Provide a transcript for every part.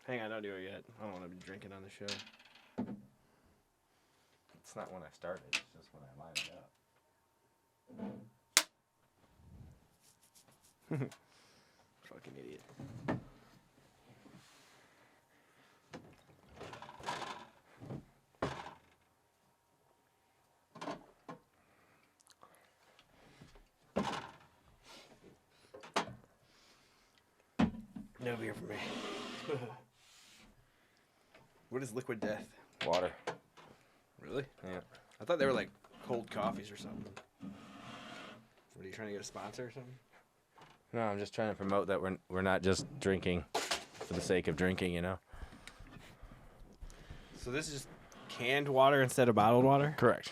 Hang on, don't do it yet. I don't want to be drinking on the show. It's not when I started. It's just when I line it up. Fucking idiot. No beer for me. What is liquid death? Water. Really? Yeah. I thought they were like cold coffees or something. What, are you trying to get a sponsor or something? No, I'm just trying to promote that we're not just drinking for the sake of drinking, you know? So this is just canned water instead of bottled water? Correct.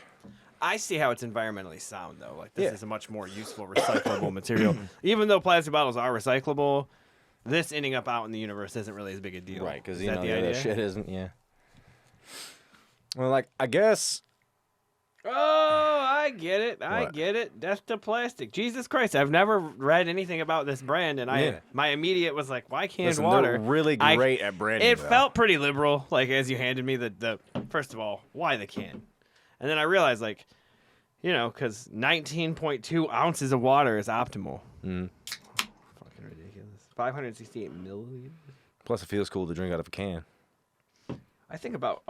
I see how it's environmentally sound, though. Like, this Yeah. is a much more useful, recyclable material. Even though plastic bottles are recyclable, this ending up out in the universe isn't really as big a deal. Right, because, Is you that know, the the other idea? shit isn't, yeah. Well, like, I guess... Oh, I get it. I What? get it. Death to plastic. Jesus Christ. I've never read anything about this brand, and Yeah. my immediate was like, why canned Listen, water? they're really great at branding, It though. felt pretty liberal, like, as you handed me the first of all, why the can? And then I realized, like, you know, because 19.2 ounces of water is optimal. Mm. Fucking ridiculous. 568 milliliters. Plus, it feels cool to drink out of a can. I think about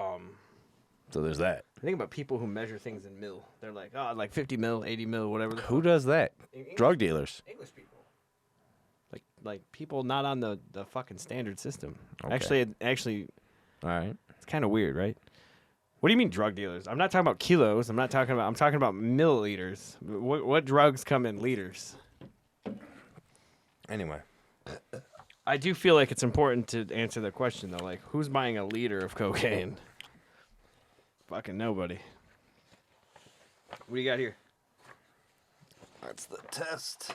So there's that. people who measure things in mil. They're like, oh, like 50 mil, 80 mil, whatever. the Who fuck. does that? English- Drug dealers. English people. Like people not on the fucking standard system. Okay. Actually, All right. it's kind of weird, right? What do you mean drug dealers? I'm not talking about kilos. I'm talking about milliliters. What drugs come in liters? Anyway. I do feel like it's important to answer the question though. Like, who's buying a liter of cocaine? Fucking nobody. What do you got here? That's the test.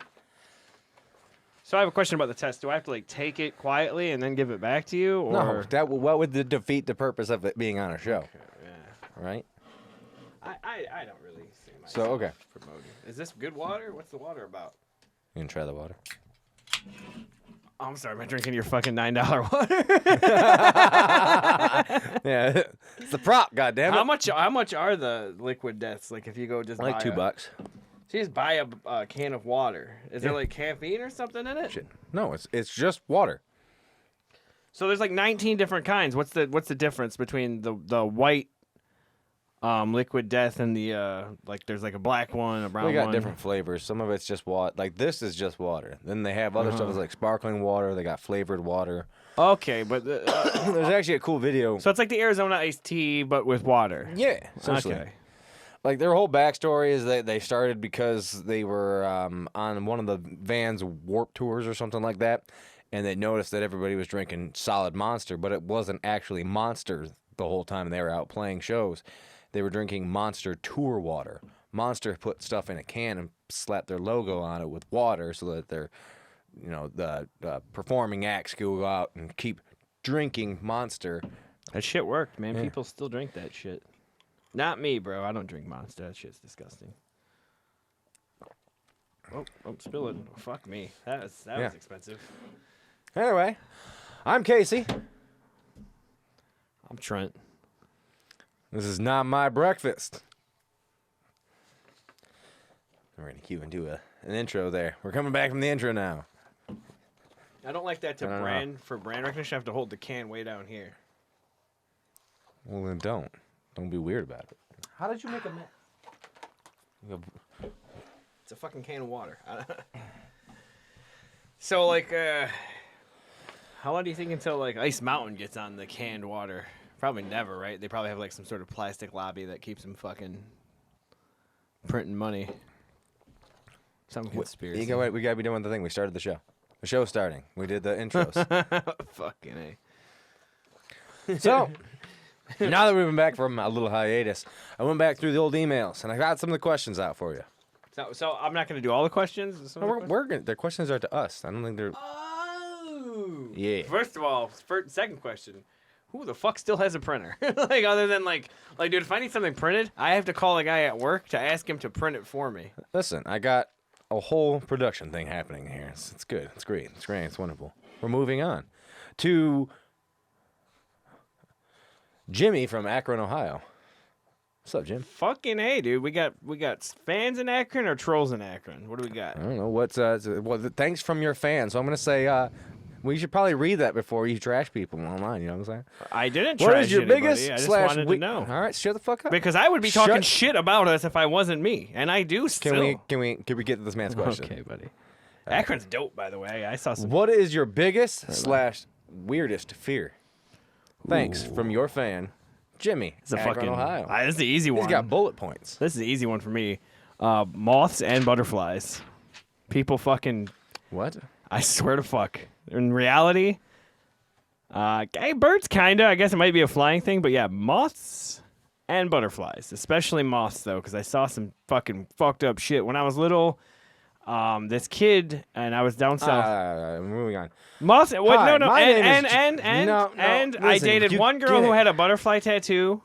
So I have a question about the test. Do I have to like take it quietly and then give it back to you, or No, what would defeat the purpose of it being on a show, Yeah. right? I don't really see myself So, okay. promoting. Is this good water? What's the water about? You can try the water. Oh, I'm sorry, am I drinking your fucking $9 water? Yeah, it's the prop. Goddamn it! How much are the liquid deaths? Like if you go just Like buy $2. So you just buy a can of water. Is there Yeah. like caffeine or something in it? Shit. No, it's just water. So there's like 19 different kinds. What's the difference between the white liquid death and the like? There's like a black one, a brown We got one. different flavors. Some of it's just water. Like this is just water. Then they have other stuff that's like sparkling water. They got flavored water. Okay, but There's actually a cool video. so it's like the Arizona iced tea, but with water. Yeah, essentially. Okay. Like their whole backstory is that they started because they were on one of the Vans Warp Tours or something like that, and they noticed that everybody was drinking solid Monster, but it wasn't actually Monster the whole time they were out playing shows. They were drinking Monster Tour water. Monster put stuff in a can and slapped their logo on it with water so that their, you know, the performing acts could go out and keep drinking Monster. That shit worked, man. Yeah. People still drink that shit. Not me, bro. I don't drink Monster. That shit's disgusting. Oh, spill it. Fuck me. That was expensive. Anyway, I'm Casey. I'm Trent. This is not my breakfast. We're going to cue into an intro there. We're coming back from the intro now. I don't like that I don't know. for brand recognition. I have to hold the can way down here. Well, then don't. Don't be weird about it. How did you make a mess? It's a fucking can of water. So, like, how long do you think until, like, Ice Mountain gets on the canned water? Probably never, right? They probably have, like, some sort of plastic lobby that keeps them fucking printing money. Some conspiracy. We got to be done with the thing. We started the show. The show's starting. We did the intros. Fucking A. So, now that we've been back from a little hiatus, I went back through the old emails, and I got some of the questions out for you. So I'm not going to do all the questions? No, their questions are to us. I don't think they're... Oh! Yeah. First of all, second question. Who the fuck still has a printer? Like, other than, like, dude, if I need something printed, I have to call a guy at work to ask him to print it for me. Listen, I got a whole production thing happening here. It's good. It's great. It's great. It's wonderful. We're moving on to Jimmy from Akron, Ohio. What's up, Jim? Fucking hey, dude. We got fans in Akron or trolls in Akron? What do we got? I don't know. What's thanks from your fans. So I'm going to say we should probably read that before you trash people online. You know what I'm saying? I didn't What trash is your anybody. biggest I just slash wanted weak- to know. All right, shut the fuck up. Because I would be talking shit about us if I wasn't me, and I do still. Can we get to this man's question? Okay, buddy. Akron's dope, by the way. I saw some. What is your biggest slash weirdest fear? Thanks from your fan, Jimmy. It's a Akron, fucking. Ohio. This is the easy one. He's got bullet points. This is the easy one for me. Moths and butterflies. People fucking. What? I swear to fuck. In reality, birds kinda. I guess it might be a flying thing, but yeah, moths and butterflies, especially moths though, because I saw some fucking fucked up shit when I was little. This kid and I was down south. Moving on. Moths. What? Hi, No. my name is And No, I listen, dated you one girl get who it. had a butterfly tattoo,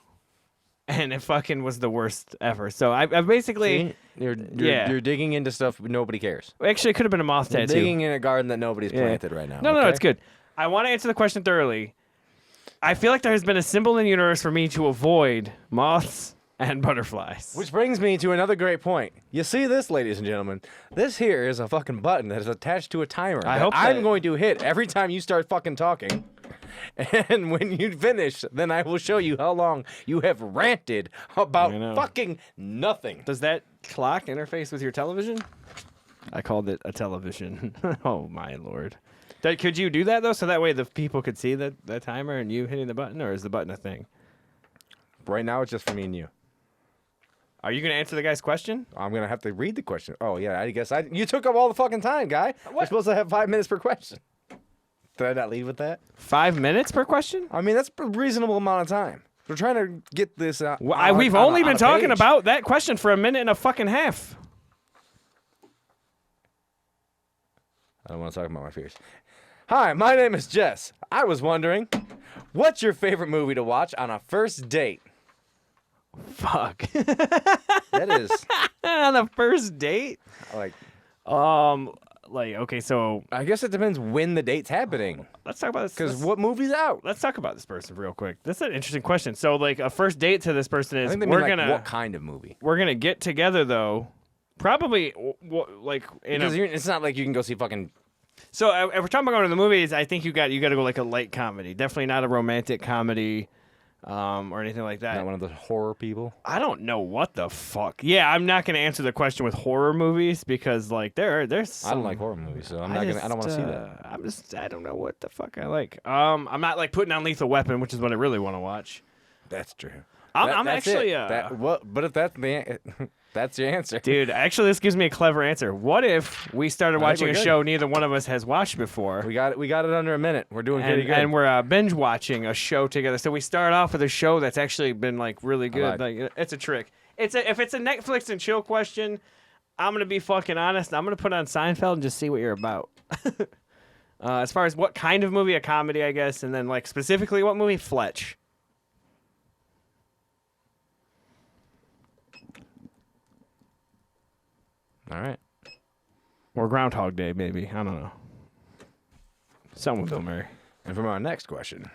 and it fucking was the worst ever. So I basically. See? Yeah. You're digging into stuff nobody cares. Actually, it could have been a moth You're tattoo. digging in a garden that nobody's planted right now. No, okay? it's good. I want to answer the question thoroughly. I feel like there has been a symbol in the universe for me to avoid moths and butterflies. Which brings me to another great point. You see this, ladies and gentlemen? This here is a fucking button that is attached to a timer. I that hope I'm that- going to hit every time you start fucking talking. And when you finish, then I will show you how long you have ranted about I know. fucking nothing. Does that clock interface with your television? I called it a television. Oh my lord. Could you do that though, so that way the people could see the timer and you hitting the button, or is the button a thing? Right now, it's just for me and you. Are you gonna answer the guy's question? I'm going to have to read the question. Oh, yeah, I guess you took up all the fucking time, guy. We're supposed to have 5 minutes per question. Did I not lead with that? 5 minutes per question? I mean, that's a reasonable amount of time. We're trying to get this out. We've only been talking about that question for a minute and a fucking half. I don't want to talk about my fears. Hi, my name is Jess. I was wondering, what's your favorite movie to watch on a first date? Fuck. That is On a first date? like, Okay, so I guess it depends when the date's happening. let's talk about this. Because what movie's out? Let's talk about this person real quick. That's an interesting question. So, like, a first date to this person I is think they we're mean, like, gonna what kind of movie? we're gonna get together though, probably like in Because a. it's not like you can go see fucking. So if we're talking about going to the movies, I think you got to go like a light comedy. Definitely not a romantic comedy, or anything like that. Not one of those horror people. I don't know what the fuck. Yeah, I'm not gonna answer the question with horror movies because like there's. I don't like horror movies, so I don't want to see that. I don't know what the fuck I like. I'm not like putting on Lethal Weapon, which is what I really want to watch. That's true. I'm That's actually it. But if that's the that's your answer. dude. Actually, this gives me a clever answer. What if we started think watching we're a good. show neither one of us has watched before? We got it under a minute. We're doing pretty good. And we're binge watching a show together. So we start off with a show that's actually been like really good. lied. Like it's a trick. If it's a Netflix and chill question, I'm gonna be fucking honest. I'm gonna put on Seinfeld and just see what you're about. As far as what kind of movie, a comedy, I guess, and then like specifically what movie, Fletch. All right. Or Groundhog Day, maybe. I don't know. Something with Bill Murray. And from our next question.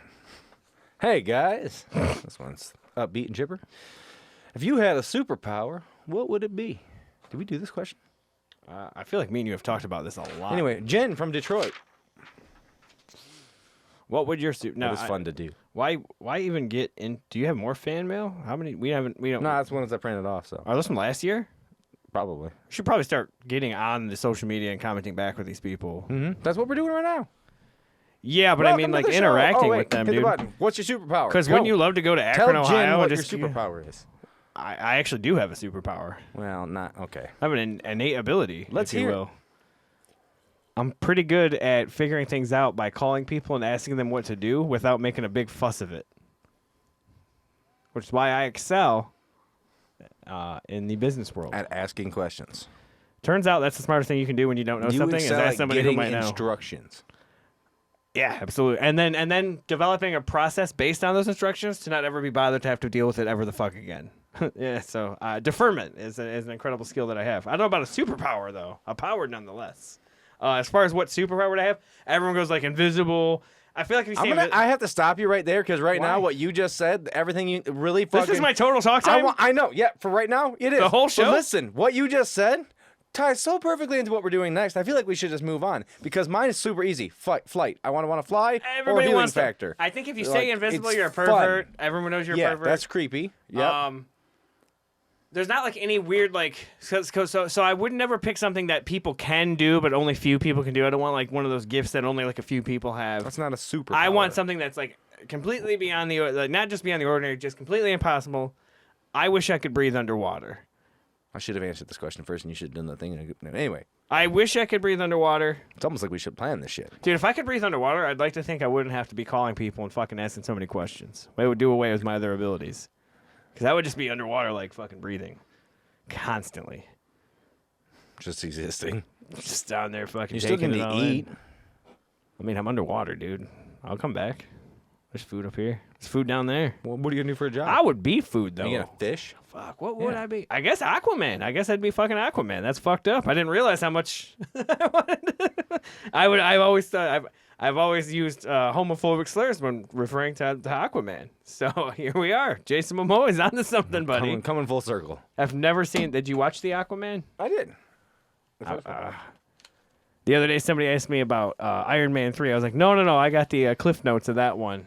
Hey, guys. This one's upbeat and chipper. If you had a superpower, what would it be? Did we do this question? I feel like me and you have talked about this a lot. Anyway, Jen from Detroit. what would your suit? No, It was fun to do. Why even get in? Do you have more fan mail? How many? We don't. No, that's one I printed off, so Are those from last year? probably. Should probably start getting on the social media and commenting back with these people. Mm-hmm. That's what we're doing right now. Yeah, but I mean, Welcome to like the show. interacting Oh, wait, with them, hit dude. the button. What's your superpower? Because Go. wouldn't you love to go to Tell Akron, Jen Ohio? what and your just, superpower is. I actually do have a superpower. Well, not okay. I have an innate ability, Let's if you hear it. will. I'm pretty good at figuring things out by calling people and asking them what to do without making a big fuss of it. Which is why I excel in the business world. At asking questions. Turns out that's the smartest thing you can do when you don't know You something is excel ask at somebody who getting might know. instructions. Yeah, absolutely. And then developing a process based on those instructions to not ever be bothered to have to deal with it ever the fuck again. Yeah, so deferment is an incredible skill that I have. I don't know about a superpower, though. A power nonetheless. As far as what superpower would I have, everyone goes like invisible. I feel like if you say I have to stop you right there because right now Why? what you just said, everything you really fucking. this is my total talk time. I know. Yeah, for right now it is The whole show? But listen, what you just said ties so perfectly into what we're doing next. I feel like we should just move on because mine is super easy. Flight. I want to fly. Everybody or healing wants factor. I think if you Like, say invisible, it's you're a fun. pervert. Everyone knows you're a Yeah, pervert. that's creepy. Yeah. There's not like any weird like so I would never pick something that people can do but only few people can do. I don't want like one of those gifts that only like a few people have. That's not a super. I want something that's like completely beyond the like not just beyond the ordinary, just completely impossible. I wish I could breathe underwater. I should have answered this question first, and you should have done the thing. Anyway, I wish I could breathe underwater. it's almost like we should plan this shit. Dude, if I could breathe underwater, I'd like to think I wouldn't have to be calling people and fucking asking so many questions. It would do away with my other abilities. Because I would just be underwater like fucking breathing. Constantly. Just existing. Just down there fucking You still taking can it all eat. in. I mean, I'm underwater, dude. I'll come back. There's food up here. There's food down there. Well, what are you gonna do for a job? I would be food, though. Are you gonna fish? Fuck, what would Yeah. I be? I guess Aquaman. I guess I'd be fucking Aquaman. That's fucked up. I didn't realize how much I wanted. I've always thought I've always used homophobic slurs when referring to Aquaman. So here we are. Jason Momoa is onto something, buddy. Coming full circle. I've never seen. Did you watch the Aquaman? I did. The other day, somebody asked me about Iron Man 3. I was like, no. I got the Cliff Notes of that one.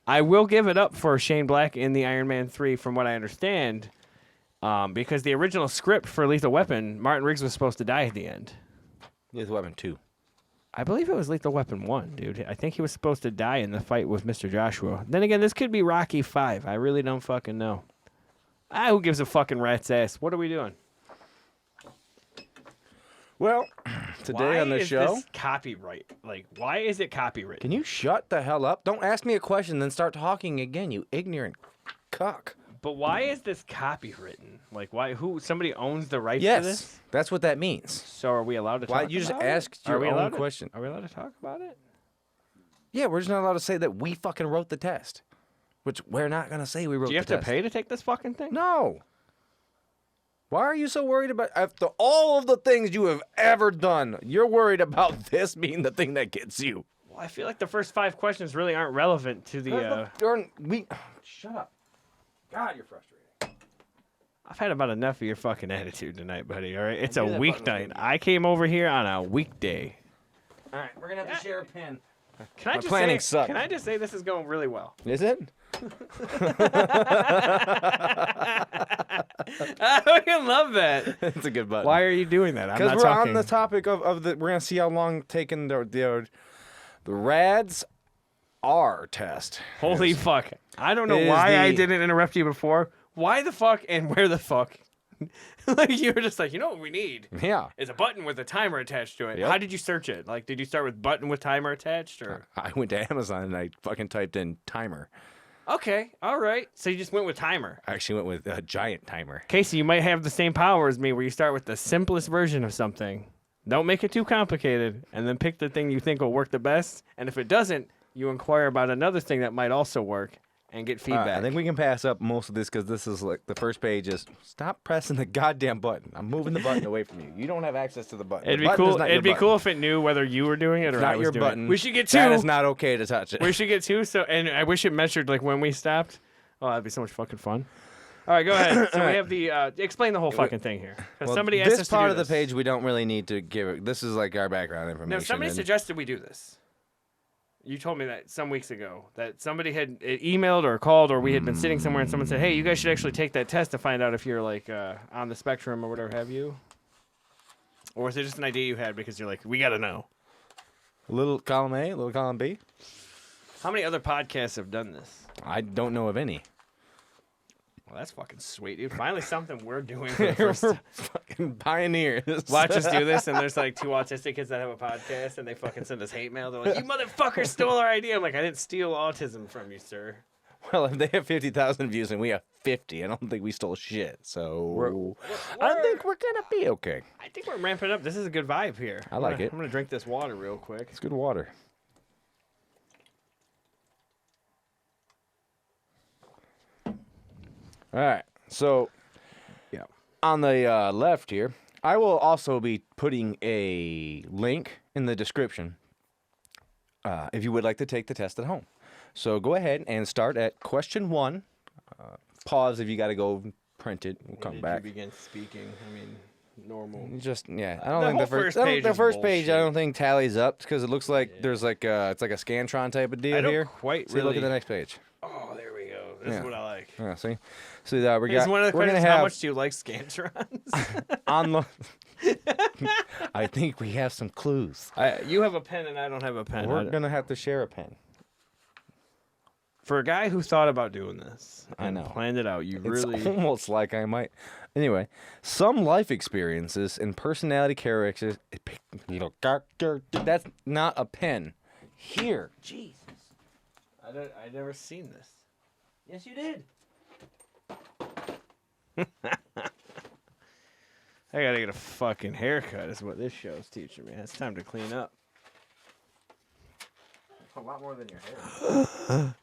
I will give it up for Shane Black in the Iron Man 3, from what I understand, because the original script for Lethal Weapon, Martin Riggs was supposed to die at the end. Lethal Weapon 2. I believe it was Lethal Weapon 1, dude. I think he was supposed to die in the fight with Mr. Joshua. Then again, this could be Rocky 5. I really don't fucking know. Who gives a fucking rat's ass? What are we doing? Well, today on the show. Why is this copyright? Like, why is it copyrighted? Can you shut the hell up? Don't ask me a question, then start talking again, you ignorant cuck. But why is this copywritten? Like, why? Who? Somebody owns the rights to Yes, this? that's what that means. So are we allowed to talk Why about you just it? asked Are your we own allowed to- question? Are we allowed to talk about it? Yeah, we're just not allowed to say that we fucking wrote the test. Which we're not gonna say we wrote the test. Do you have to pay to take this fucking thing? No. Why are you so worried about after all of the things you have ever done? You're worried about this being the thing that gets you. Well, I feel like the first 5 questions really aren't relevant to the. Shut up. God, you're frustrating. I've had about enough of your fucking attitude tonight, buddy. All right, it's a knew that button was weeknight. gonna be- I came over here on a weekday. All right, we're gonna have to share a pen. Can I My just planning say? sucked. Can I just say this is going really well? Is it? I fucking love that. It's a good button. Why are you doing that? I'm Because not we're talking. on the topic of the. We're gonna see how long taking the RADS R test. Holy fuck! I don't know is why I the- didn't interrupt you before. Why the fuck and where the fuck? Like you were just like, you know what we need Yeah. is a button with a timer attached to it. Yep. How did you search it? Like, did you start with button with timer attached, or? I went to Amazon and I fucking typed in timer. Okay, all right. So you just went with timer. I actually went with a giant timer. Casey, you might have the same power as me, where you start with the simplest version of something. Don't make it too complicated, and then pick the thing you think will work the best. And if it doesn't, you inquire about another thing that might also work, and get feedback. I think we can pass up most of this because this is like the first page is stop pressing the goddamn button. I'm moving the button away from you. You don't have access to the button. It'd The be button is cool. not It'd your be cool button. if it knew whether you were doing it or It's I not was your doing button. it. We should get 2. That is not okay to touch it. We should get 2. So, and I wish it measured like when we stopped. Oh, that'd be so much fucking fun. All right, go ahead. So we have the explain the whole fucking thing here. 'Cause Well, somebody asked this us part to of do the page we don't really need to give it. This is like our background information. No, somebody and- suggested we do this. You told me that some weeks ago that somebody had emailed or called or we had been sitting somewhere and someone said, "Hey, you guys should actually take that test to find out if you're like on the spectrum or whatever have you." Or was it just an idea you had because you're like, "We got to know." Little column A, little column B. How many other podcasts have done this? I don't know of any. Well, that's fucking sweet, dude. Finally something we're doing for the first We're time. fucking pioneers. Watch us do this, and there's like 2 autistic kids that have a podcast, and they fucking send us hate mail. They're like, "You motherfucker stole our idea." I'm like, "I didn't steal autism from you, sir." Well, if they have 50,000 views and we have 50, I don't think we stole shit. So We're- I think we're gonna be okay. I think we're ramping up. This is a good vibe here. I like it. I'm gonna drink this water real quick. It's good water. All right. So, Yeah. on the left here, I will also be putting a link in the description if you would like to take the test at home. So go ahead and start at question 1. Pause if you got to go print it. We'll come back. You begin speaking. I mean, normal. Just yeah, I don't The think whole first page the is first page I bullshit. don't think tallies up because it looks like there's like it's like a Scantron type of deal I don't here. quite See, look at really. the next page. Oh, there we go. This is what I like. Yeah, see, so we It's got. one of the we're gonna questions. have How much do you like Scantrons? on the. I think we have some clues. You have a pen and I don't have a pen. We're gonna have to share a pen. For a guy who thought about doing this, I and know. planned it out, you It's really. almost like I might. Anyway, some life experiences and personality characteristics. That's not a pen. Here, Jesus. I never seen this. Yes, you did. I gotta get a fucking haircut. Is what this show's teaching me. It's time to clean up. A lot more than your hair.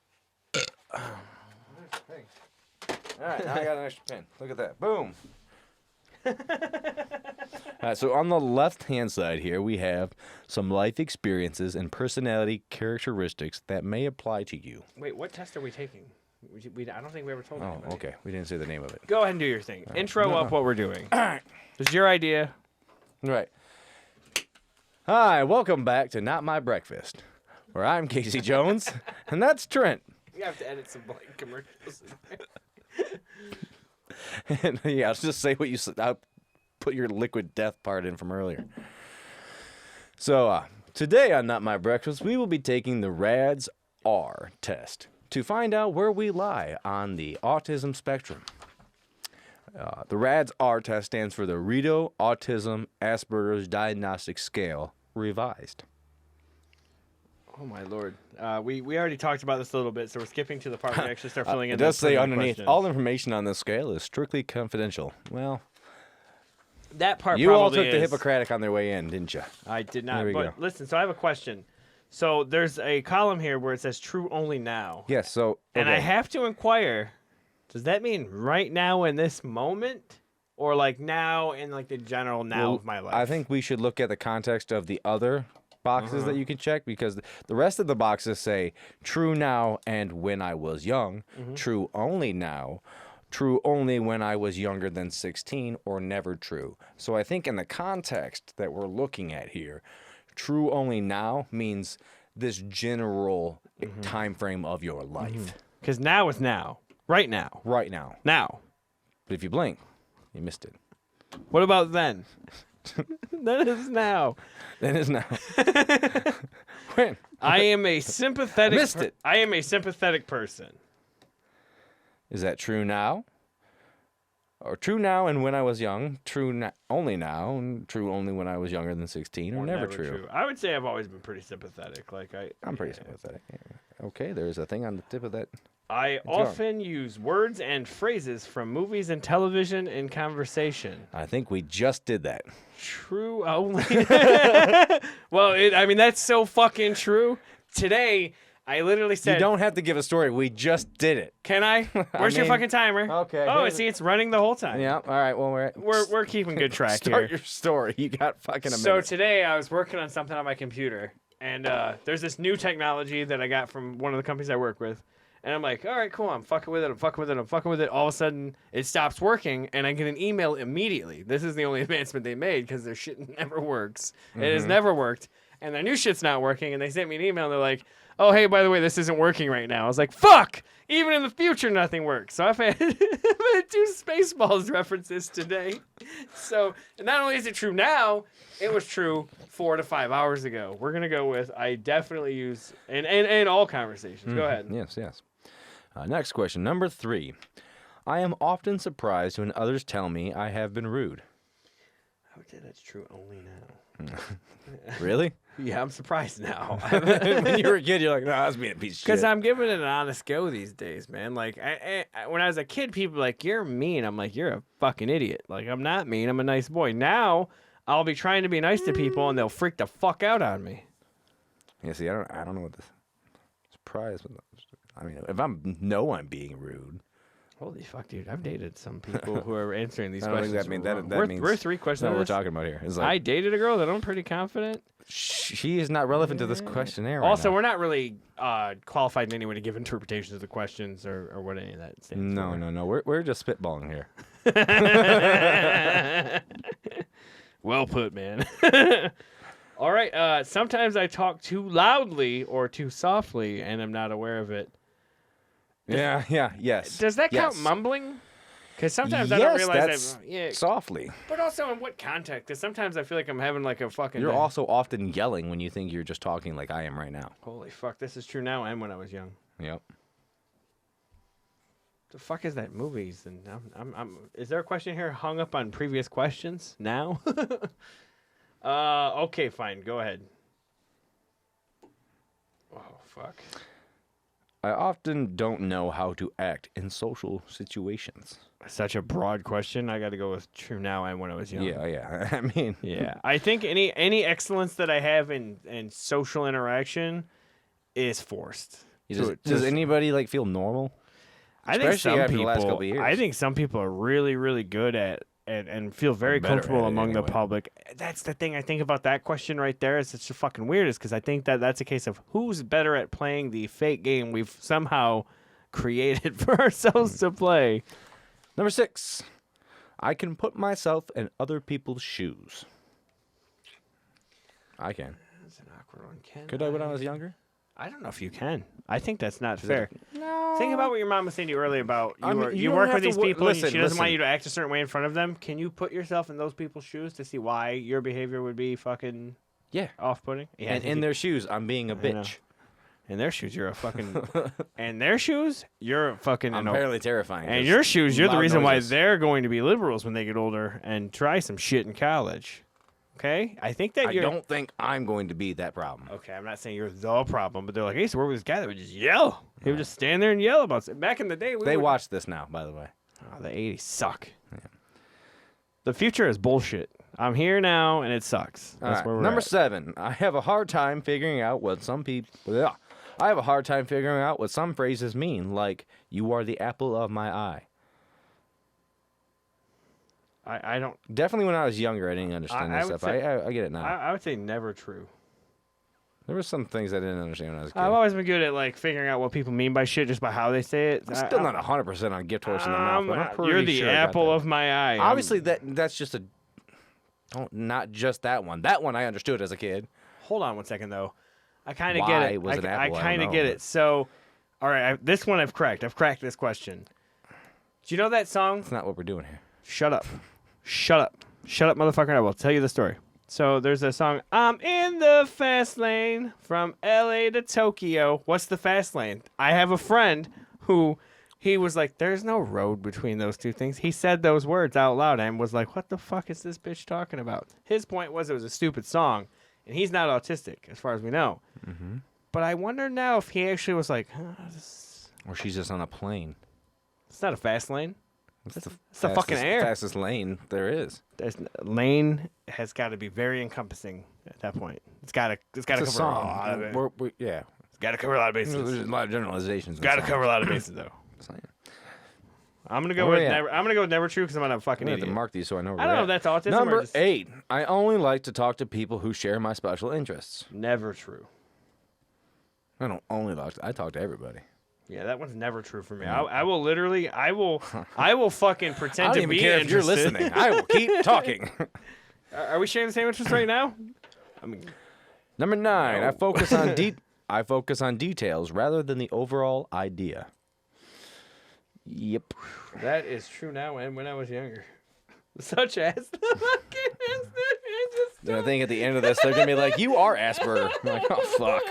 All right, now I got an extra pen. Look at that. Boom. All right, so on the left-hand side here, we have some life experiences and personality characteristics that may apply to you. Wait, what test are we taking? I don't think we ever told Oh, anybody. okay. We didn't say the name of it. Go ahead and do your thing. Intro No, up no. what we're doing. All right. This is your idea. Right. Hi, welcome back to Not My Breakfast, where I'm Casey Jones, and that's Trent. We have to edit some blank commercials. And yeah, I'll just say what you said. I'll put your liquid death part in from earlier. So, today on Not My Breakfast, we will be taking the RADS-R test to find out where we lie on the autism spectrum. The RADS-R test stands for the Rito Autism Asperger's Diagnostic Scale Revised. Oh my lord. We already talked about this a little bit, so we're skipping to the part where we actually start filling in. It does the say pertinent underneath, questions. all information on this scale is strictly confidential. Well, that part. you all probably took the is. Hippocratic on their way in, didn't you? I did not. There we But go. listen, so I have a question. So there's a column here where it says true only now. Yes, so... And I okay. have to inquire, does that mean right now in this moment? Or like now in like the general now Well, of my life? I think we should look at the context of the other boxes that you can check, because the rest of the boxes say true now and when I was young, true only now, true only when I was younger than 16, or never true. So I think in the context that we're looking at here, true only now means this general time frame of your life. Because now is now. Right now. Right now. Now. But if you blink, you missed it. What about then? That is now. Then it's now. When? I am a sympathetic. Missed it. I am a sympathetic person. Is that true now? Or true now and when I was young, only now, and true only when I was younger than 16, or never true. I would say I've always been pretty sympathetic. Like I'm pretty sympathetic. Yeah. Okay, there's a thing on the tip of that. I often use words and phrases from movies and television in conversation. I think we just did that. True only. Well, I mean, that's so fucking true. Today, I literally said, You don't have to give a story. We just did it. can I? Where's your mean, fucking timer? okay, Oh, here's see, it's running the whole time. Yeah. All right. Well, We're keeping good track start here. your story. You got fucking a So minute. today, I was working on something on my computer, and there's this new technology that I got from one of the companies I work with. And I'm like, all right, cool. I'm fucking with it. All of a sudden, it stops working, and I get an email immediately. This is the only advancement they made because their shit never works. It has never worked. And their new shit's not working, and they sent me an email, and they're like, oh, hey, by the way, this isn't working right now. I was like, fuck! Even in the future, nothing works. So I've had 2 Spaceballs references today. So not only is it true now, it was true 4 to 5 hours ago. We're going to go with, I definitely use, in all conversations. Go ahead. Yes. Next question, number 3. I am often surprised when others tell me I have been rude. I would say that's true only now. Really? Yeah, I'm surprised now. When you were a kid, you're like, no, I was being a piece of shit. Because I'm giving it an honest go these days, man. Like, when I was a kid, people were like, you're mean. I'm like, you're a fucking idiot. Like, I'm not mean. I'm a nice boy. Now, I'll be trying to be nice to people, and they'll freak the fuck out on me. Yeah, see, I don't know what the surprise. I mean, if I'm being rude, Holy fuck, dude! I've dated some people who are answering these I don't think questions. that means We're 3 questions. that's what we're Into this. talking about here. It's I like, dated a girl that I'm pretty confident. she is not relevant to this questionnaire. Also, right now. we're not really qualified in any way to give interpretations of the questions or what any of that stands for. No. We're just spitballing here. Well put, man. All right. Sometimes I talk too loudly or too softly, and I'm not aware of it. Yes. Does that count Yes. mumbling? Because sometimes I Yes, don't realize that's that. Yeah. softly. But also in what context? Because sometimes I feel like I'm having like a fucking. You're also often yelling when you think you're just talking like I am right now. Holy fuck! This is true now and when I was young. Yep. The fuck is that movies? And is there a question here hung up on previous questions now? Okay, fine. Go ahead. Oh fuck. I often don't know how to act in social situations. Such a broad question. I got to go with true now and when I was young. Yeah. I mean, Yeah. I think any excellence that I have in social interaction is forced. does anybody like feel normal? I think Especially some after the people. last couple of years. I think some people are really, really good at and feel very Better comfortable at it among the anyway. public. That's the thing I think about that question right there. Is it's just fucking weird. Is because I think that's a case of who's better at playing the fake game we've somehow created for ourselves to play. Number 6. I can put myself in other people's shoes. I can. That's an awkward one. Could I when I was younger? I don't know if you can. I think that's not fair. No. Think about what your mom was saying to you earlier about I mean, you you don't work have with to these wo- people and listen, she doesn't want listen. you to act a certain way in front of them. Can you put yourself in those people's shoes to see why your behavior would be fucking Yeah. off-putting? Yeah, I And think in you- their shoes, I'm being a know. bitch. in their shoes, you're a fucking. In their shoes, you're a fucking. I'm an- apparently terrifying. And 'cause your shoes, you're the loud reason noises. why they're going to be liberals when they get older and try some shit in college. Okay, I think that I you're. don't think I'm going to be that problem. Okay, I'm not saying you're the problem, but they're like, I used to work with this guy that would just yell. He would just stand there and yell about it. Back in the day, They watch this now, by the way. Oh, the 80s suck. The future is bullshit. I'm here now, and it sucks. All That's right, where we're number at. 7. I have a hard time figuring out what some people. I have a hard time figuring out what some phrases mean, like "you are the apple of my eye." I don't. Definitely, when I was younger, I didn't understand I this would stuff. say- I get it now. I would say never true. There were some things I didn't understand when I was a kid. I've always been good at like figuring out what people mean by shit just by how they say it. I'm still not 100% on gift horse in the mouth, but I'm pretty You're the sure I got apple that. of my eye. Obviously, that's just a. Not just that one. That one I understood as a kid. Hold on one second though. I kind of Why get it. was it I apple? I don't kind of know, get but- it. So, all right, this one I've cracked. I've cracked this question. Do you know that song? That's not what we're doing here. Shut up. Shut up. Shut up, motherfucker. I will tell you the story. So there's a song, I'm in the fast lane from LA to Tokyo. What's the fast lane? I have a friend who he was like, there's no road between those two things. He said those words out loud and was like, what the fuck is this bitch talking about? His point was it was a stupid song, and he's not autistic as far as we know. Mm-hmm. But I wonder now if he actually was like, Or she's just on a plane. it's not a fast lane. It's the fucking air. Fastest lane there is. Lane has got to be very encompassing at that point. It's got to It's cover a a song. lot of it. Yeah. It's got to cover a lot of There's bases. a lot of generalizations. in Got to songs. cover a lot of bases though. Saying. I'm gonna go Where with we at? never. I'm gonna go with never true because I'm not a fucking I'm gonna have idiot. to mark these so I know where I don't know we're if at. that's autism or Number just 8. I only like to talk to people who share my special interests. never true. I don't only talk to, I talk to everybody. Yeah, that one's never true for me. I will literally. I will fucking I pretend don't to even be care if you're interested. listening. I will keep talking. Are we sharing the same interest right now? I mean, Number 9. No. I focus on details rather than the overall idea. Yep. that is true now and when I was younger. Such as the fucking. And I think at the end of this, they're gonna be like, "You are Asperger." I'm like, oh fuck.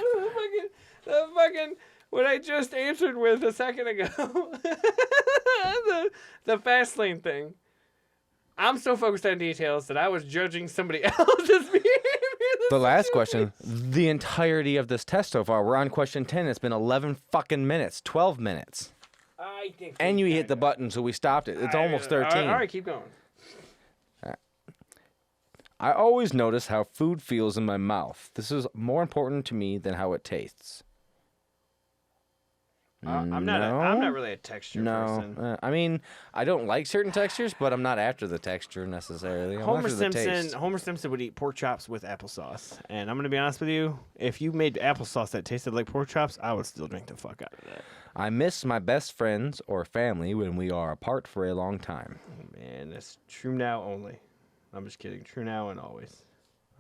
the fucking what I just answered with a second ago. the fast lane thing. I'm so focused on details that I was judging somebody else's behavior. The last question, the entirety of this test so far, we're on question 10. It's been 11 fucking minutes, 12 minutes. I think. And you hit the button, so we stopped it. It's almost 13. All right, keep going. I always notice how food feels in my mouth. This is more important to me than how it tastes. I'm not really a texture person. I mean, I don't like certain textures, but I'm not after the texture necessarily. I'm after the taste. Homer Simpson would eat pork chops with applesauce, and I'm gonna be honest with you. If you made applesauce that tasted like pork chops, I would still drink the fuck out of that. I miss my best friends or family when we are apart for a long time. Oh, man, that's true now only. I'm just kidding. True now and always.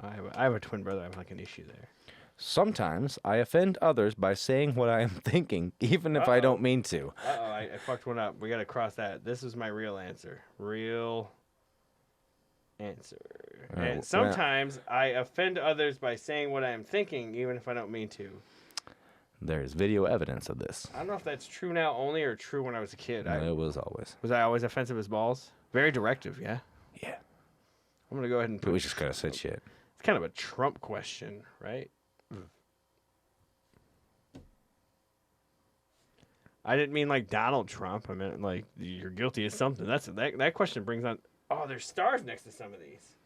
I have a twin brother. I have like an issue there. Sometimes I offend others by saying what I am thinking, even if I don't mean to. I fucked one up. We got to cross that. This is my real answer. Real answer. And sometimes I offend others by saying what I am thinking, even if I don't mean to. There's video evidence of this. I don't know if that's true now only or true when I was a kid. No, it was always. Was I always offensive as balls? Very directive, yeah? Yeah. I'm going to go ahead and But we just gotta say shit. It's kind of a Trump question, right? I didn't mean like Donald Trump. I meant like you're guilty of something. That question brings on. Oh, there's stars next to some of these.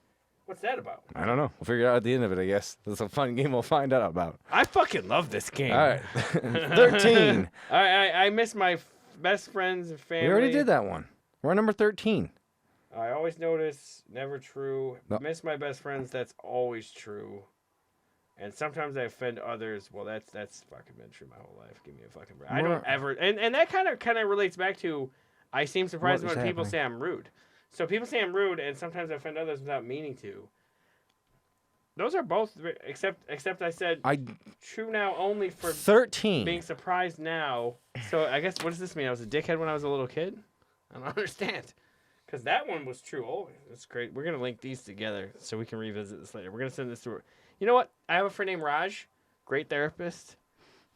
What's that about? I don't know. We'll figure it out at the end of it, I guess. It's a fun game we'll find out about. I fucking love this game. All right. 13. I miss my best friends and family. We already did that one. We're on number 13. I always notice, never true. No. Miss my best friends, that's always true. And sometimes I offend others. Well, that's fucking been true my whole life. Give me a fucking break. I don't ever, and that kind of relates back to, I seem surprised when people say I'm rude. So people say I'm rude, and sometimes I offend others without meaning to. Those are both, except I said true now only for 13. being surprised now. So I guess, what does this mean? I was a dickhead when I was a little kid? I don't understand. Because that one was true always. That's great. We're going to link these together so we can revisit this later. We're going to send this to her. You know what? I have a friend named Raj. Great therapist.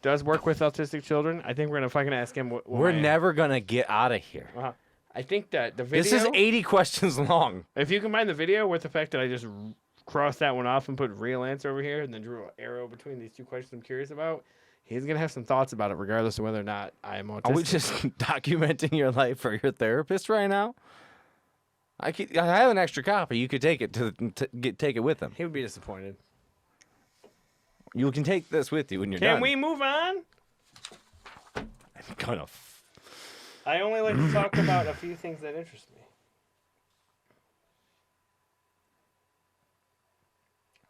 Does work with autistic children. I think we're going to fucking ask him what We're never going to get out of here. I think that the video... This is 80 questions long. If you combine the video with the fact that I just crossed that one off and put real answer over here and then drew an arrow between these two questions I'm curious about, he's going to have some thoughts about it regardless of whether or not I am autistic. Are we just documenting your life for your therapist right now? I have an extra copy. You could take it take it with him. He would be disappointed. You can take this with you when you're done. Can we move on? I'm gonna. I only like to talk about a few things that interest me.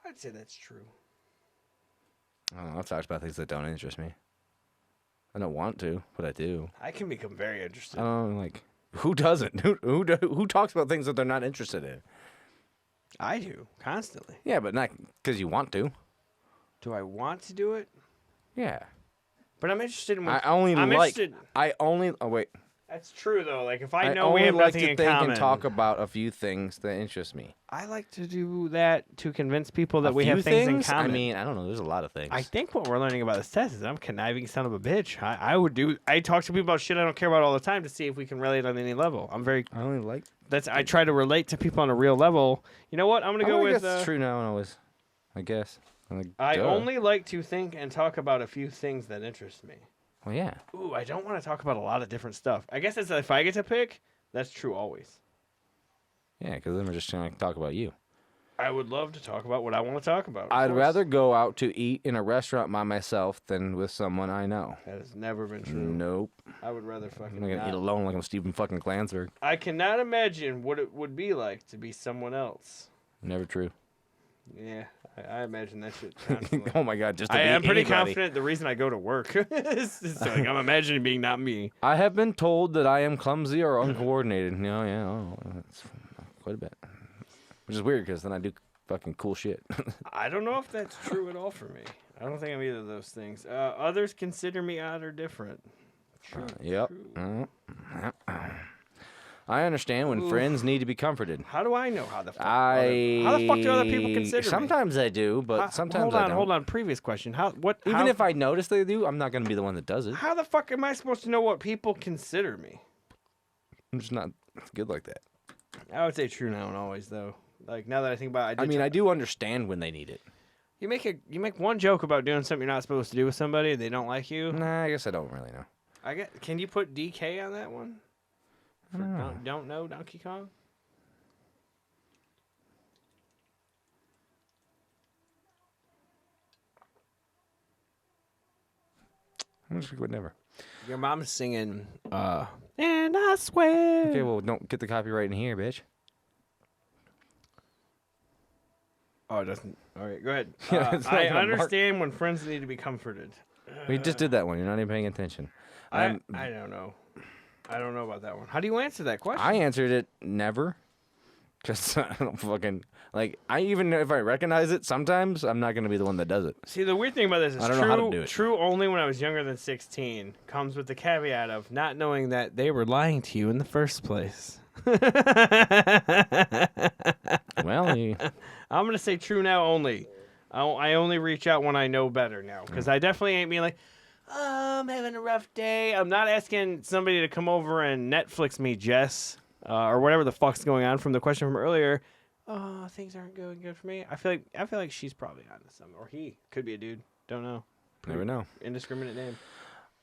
I'd say that's true. I don't know. I've talked about things that don't interest me. I don't want to, but I do. I can become very interested. I don't know, like. Who doesn't? Who talks about things that they're not interested in? I do, constantly. Yeah, but not because you want to. Do I want to do it? Yeah. But I'm interested in what... Oh, wait. That's true, though. Like, if I know only we have like nothing to in think common... and talk about a few things that interest me. I like to do that to convince people that we have things in common. I mean, I don't know. There's a lot of things. I think what we're learning about this test is I'm a conniving son of a bitch. I talk to people about shit I don't care about all the time to see if we can relate on any level. I only like... I try to relate to people on a real level. You know what? I'm going to go with... I guess it's true now and always. I guess. I only like to think and talk about a few things that interest me. Well, yeah. Ooh, I don't want to talk about a lot of different stuff. I guess it's if I get to pick, that's true always. Yeah, because then we're just going to talk about you. I would love to talk about what I want to talk about. I'd rather go out to eat in a restaurant by myself than with someone I know. That has never been true. Nope. I would rather fucking I'm going to eat alone like I'm Stephen fucking Klansberg. I cannot imagine what it would be like to be someone else. Never true. Yeah, I imagine that shit constantly. Oh my God, just to I be am pretty anybody. confident the reason I go to work is like I'm imagining being not me. I have been told that I am clumsy or uncoordinated. That's quite a bit. Which is weird because then I do fucking cool shit. I don't know if that's true at all for me. I don't think I'm either of those things. Others consider me odd or different. True, yep. True. I understand when friends need to be comforted. How do I know how the fuck? How the fuck do other people consider me? Sometimes I do, but sometimes I don't. Hold on. Previous question. Even if I notice they do, I'm not going to be the one that does it. How the fuck am I supposed to know what people consider me? I'm just not good like that. I would say true now and always, though. Like, now that I think about it, I do understand when they need it. You make one joke about doing something you're not supposed to do with somebody, and they don't like you. Nah, I guess I don't really know. Can you put DK on that one? Don't know Donkey Kong? Would never. Your mom's singing, and I swear. Okay, well, don't get the copyright in here, bitch. Oh, it doesn't. All right, go ahead. Yeah, it's not I gonna mark- understand when friends need to be comforted. We just did that one. You're not even paying attention. I don't know. I don't know about that one. How do you answer that question? I answered it never. Just I don't fucking like. I even if I recognize it, sometimes I'm not gonna be the one that does it. See, the weird thing about this is I don't know how to do it. true only when I was younger than 16 comes with the caveat of not knowing that they were lying to you in the first place. Well, I'm going to say true now only. I only reach out when I know better now because I definitely ain't being like, oh, I'm having a rough day. I'm not asking somebody to come over and Netflix me, Jess, or whatever the fuck's going on from the question from earlier. Oh, things aren't going good for me. I feel like she's probably on to something, or he could be a dude. Don't know. never know. Indiscriminate name.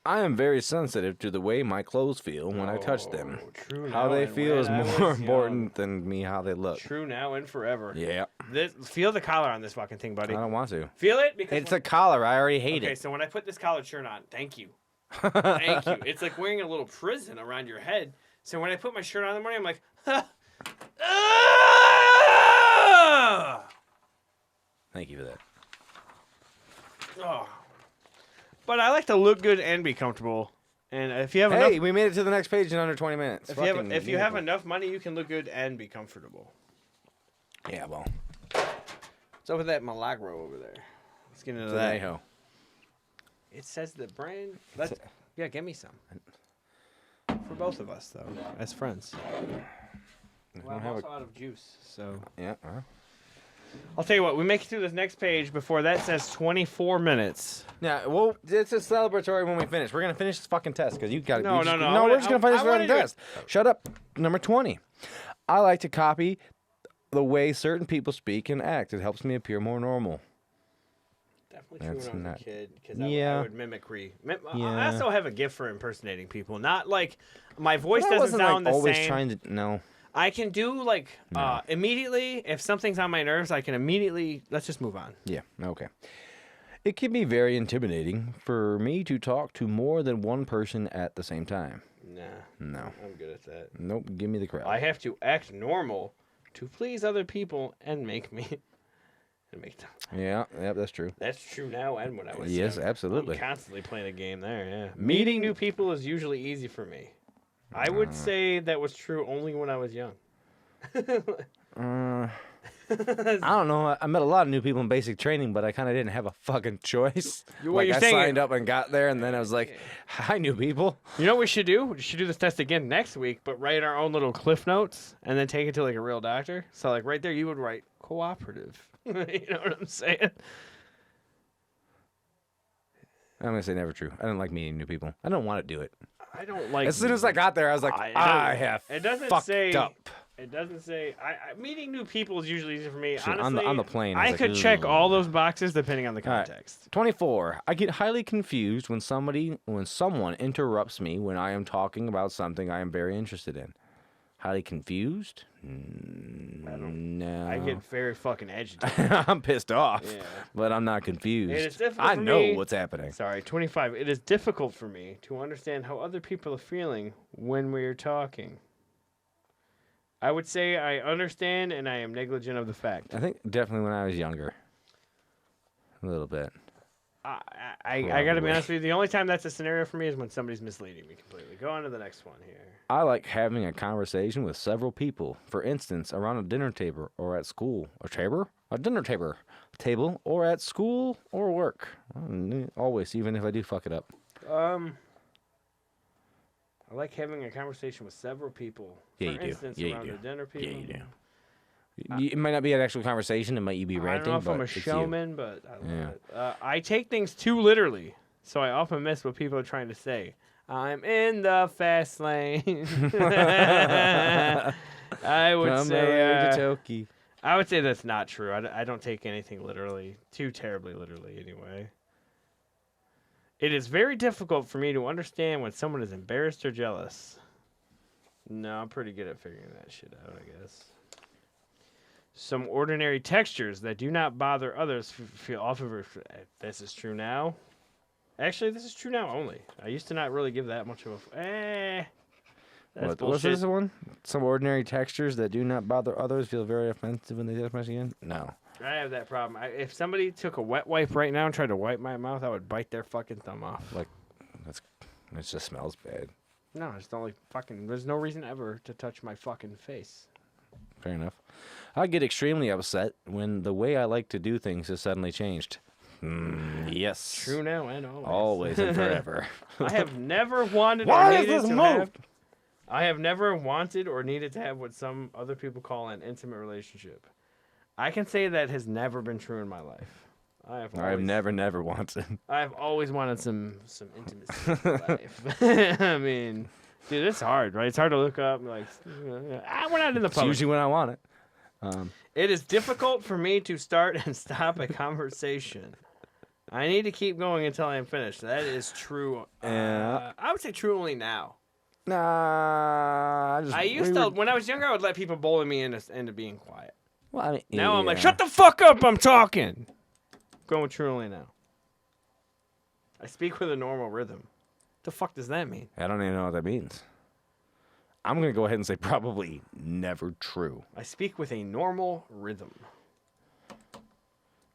I am very sensitive to the way my clothes feel when I touch them. True How now they and feel when is I more was important than me how they young. look. True now and forever. Yeah. Feel the collar on this fucking thing, I buddy. don't want to. Feel it because It's a collar. I already hate okay. it. So when I put this collared shirt on, thank you, thank you. It's like wearing a little prison around your head. So when I put my shirt on in the morning, I'm like, Thank you for that. oh. But I like to look good and be comfortable. And if you have Hey, enough, we made it to the next page in under 20 minutes. if you have enough money, you can look good and be comfortable. Yeah, well. What's up with that Milagro over there? Let's get into It's that. an a-ho. It says the brand. Yeah, give me some. For both of us, though, as friends. Well, I'm also out of juice, so. Yeah. I'll tell you what. We make it through this next page before that says 24 minutes. Yeah, well, it's a celebratory when we finish. We're going to finish this fucking test because you got to. No. No, we're just going to finish the fucking test. Shut up. Number 20. I like to copy the way certain people speak and act. It helps me appear more normal. Definitely That's true when I was not- a kid because Yeah. I would mimicry. I Yeah. also have a gift for impersonating people. Not like my voice I doesn't wasn't sound like the always same. trying to. No. I can do like immediately if something's on my nerves. I can immediately. Let's just move on. Yeah. Okay. It can be very intimidating for me to talk to more than one person at the same time. Nah. No. I'm good at that. Nope. Give me the crowd. I have to act normal to please other people and make me and make them. Yeah. Yep. That's true. That's true now and when I was Yes, young. absolutely. I'm constantly playing a game there. Yeah. Meeting new people is usually easy for me. I would say that was true only when I was young. I don't know. I met a lot of new people in basic training, but I kind of didn't have a fucking choice. What you're I saying- signed up and got there, and then I was like, "Hi, new people." You know what we should do? We should do this test again next week, but write our own little cliff notes and then take it to like a real doctor. So like right there, you would write cooperative. You know what I'm saying? I'm gonna say never true. I don't like meeting new people. I don't want to do it. I don't like. As soon as I got there, I was like, I have It doesn't fucked say. up. It doesn't say. Meeting new people is usually easy for me. Shit, Honestly, on the plane, I I was could like, check "Ugh." all those boxes depending on the All right. context. 24. I get highly confused when someone interrupts me when I am talking about something I am very interested in. Highly confused? No. I get very fucking agitated. I'm pissed off, Yeah. but I'm not confused. It is difficult I for know me- what's happening. Sorry, 25. It is difficult for me to understand how other people are feeling when we are talking. I would say I understand and I am negligent of the fact. I think definitely when I was younger. A little bit. I got to be Probably. honest with you. The only time that's a scenario for me is when somebody's misleading me completely. Go on to the next one here. I like having a conversation with several people. For instance, around a dinner table or at school. A dinner table or at school or work. Always, even if I do fuck it up. I like having a conversation with several people. Yeah, For you do. instance, Yeah, you around do. the dinner people. Yeah, you do. It might not be an actual conversation. It might you be I ranting. don't know if but I'm a it's you. showman, but I love Yeah. it. I take things too literally, so I often miss what people are trying to say. I'm in the fast lane. I would From say LA to Tokyo. I would say that's not true. I don't take anything literally, too terribly literally anyway. It is very difficult for me to understand when someone is embarrassed or jealous. No, I'm pretty good at figuring that shit out, I guess. Some ordinary textures that do not bother others feel often. This is true now. Actually, this is true now only. I used to not really give that much of a. That's What's bullshit. this one? Some ordinary textures that do not bother others feel very offensive when they touch my skin? No. I have that problem. If somebody took a wet wipe right now and tried to wipe my mouth, I would bite their fucking thumb off. Like, it just smells bad. No, I just don't like fucking. There's no reason ever to touch my fucking face. Fair enough. I get extremely upset when the way I like to do things has suddenly changed. Yes. True now and always. Always and forever. I have never wanted Why or is needed this to move? have. I have never wanted or needed to have what some other people call an intimate relationship. I can say that has never been true in my life. I've never wanted. I've always wanted some intimacy in life. I mean, dude, it's hard, right? It's hard to look up and like, we're not in the It's public. usually when I want it. It is difficult for me to start and stop a conversation. I need to keep going until I am finished. That is true. Yeah. I would say true only now. Nah. I used to, when I was younger, I would let people bully me into being quiet. Well, I mean, Now I'm like, yeah. shut the fuck up, I'm talking. Going true only now. I speak with a normal rhythm. The fuck does that mean? I don't even know what that means. I'm going to go ahead and say probably never true. I speak with a normal rhythm.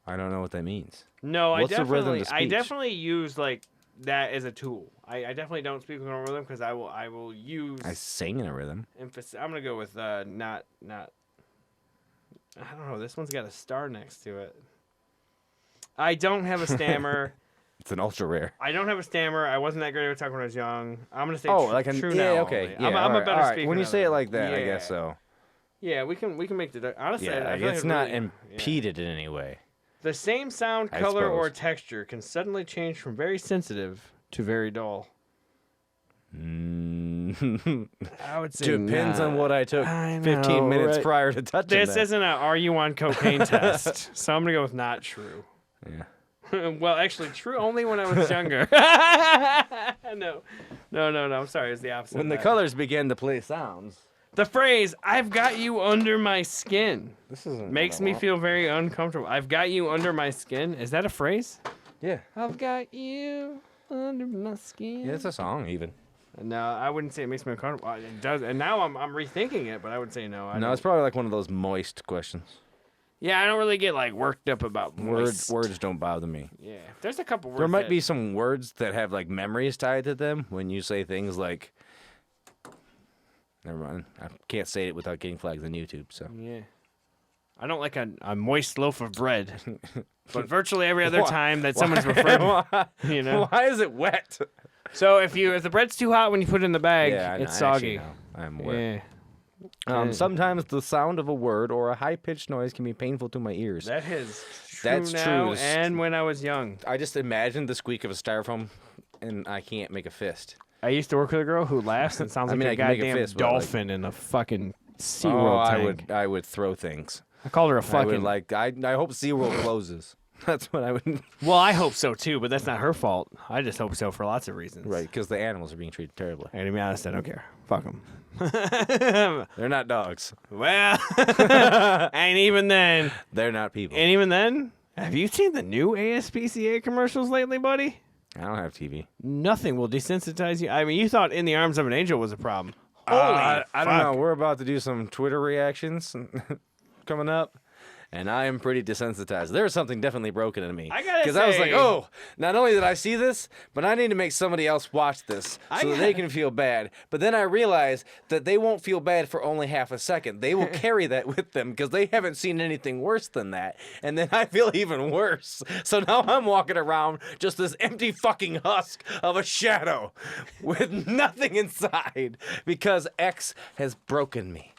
I don't know what that means. No, What's the rhythm to I speech? definitely use like that as a tool. I definitely don't speak with a normal rhythm because I will use I sing in a rhythm. emphasis. I'm gonna go with not. I don't know. This one's got a star next to it. I don't have a stammer. It's an ultra rare. I don't have a stammer. I wasn't that great at talking when I was young. I'm gonna say true yeah, now. okay. only. Yeah, I'm a better all right. speaker. When you now, say it though. like that, I Yeah. guess so. Yeah, we can make the honestly. Yeah, I feel like it's it not really- impeded in any way. The same sound, I color, or suppose. texture can suddenly change from very sensitive to very dull. I would say Depends on what I took I 15 know, minutes right? prior to touching This that. isn't a are you on cocaine test, so I'm gonna go with not true. Yeah. Well, actually, true only when I was younger. No. I'm sorry. It's the opposite. When of the that. colors began to play sounds. The phrase "I've got you under my skin" This isn't makes me feel very uncomfortable. I've got you under my skin. Is that a phrase? Yeah. I've got you under my skin. Yeah, it's a song even. No, I wouldn't say it makes me uncomfortable. It does, and now I'm rethinking it, but I would say no. I No, don't. it's probably like one of those moist questions. Yeah, I don't really get like worked up about moist. Words don't bother me. Yeah, there's a couple words. There might that- be some words that have like memories tied to them when you say things like. Never mind. I can't say it without getting flagged on YouTube. So. Yeah, I don't like a moist loaf of bread, but virtually every other time that someone's referred, Why, you know. why is it wet? So if the bread's too hot when you put it in the bag, Yeah, I know, it's I actually soggy. know. I'm aware. Yeah, Sometimes the sound of a word or a high-pitched noise can be painful to my ears. that is true That's now true. and when I was young. I just imagine the squeak of a styrofoam, and I can't make a fist. I used to work with a girl who laughs and sounds I mean, like I a can make a goddamn fist, but, like- dolphin in a fucking SeaWorld tank. I would throw things. I called her a I fucking. would I hope SeaWorld closes. That's what I would. Well, I hope so too, but that's not her fault. I just hope so for lots of reasons. Right, because the animals are being treated terribly. And to be honest, I don't care. Fuck them. They're not dogs. Well, and even then, have you seen the new ASPCA commercials lately, buddy? I don't have TV. Nothing will desensitize you. I mean, you thought "In the Arms of an Angel" was a problem. I don't fuck. know. We're about to do some Twitter reactions coming up. And I am pretty desensitized. There's something definitely broken in me. I gotta Because I was like, say- oh, not only did I see this, but I need to make somebody else watch this so that they can feel bad. But then I realized that they won't feel bad for only half a second. They will carry that with them because they haven't seen anything worse than that. And then I feel even worse. So now I'm walking around just this empty fucking husk of a shadow with nothing inside because X has broken me.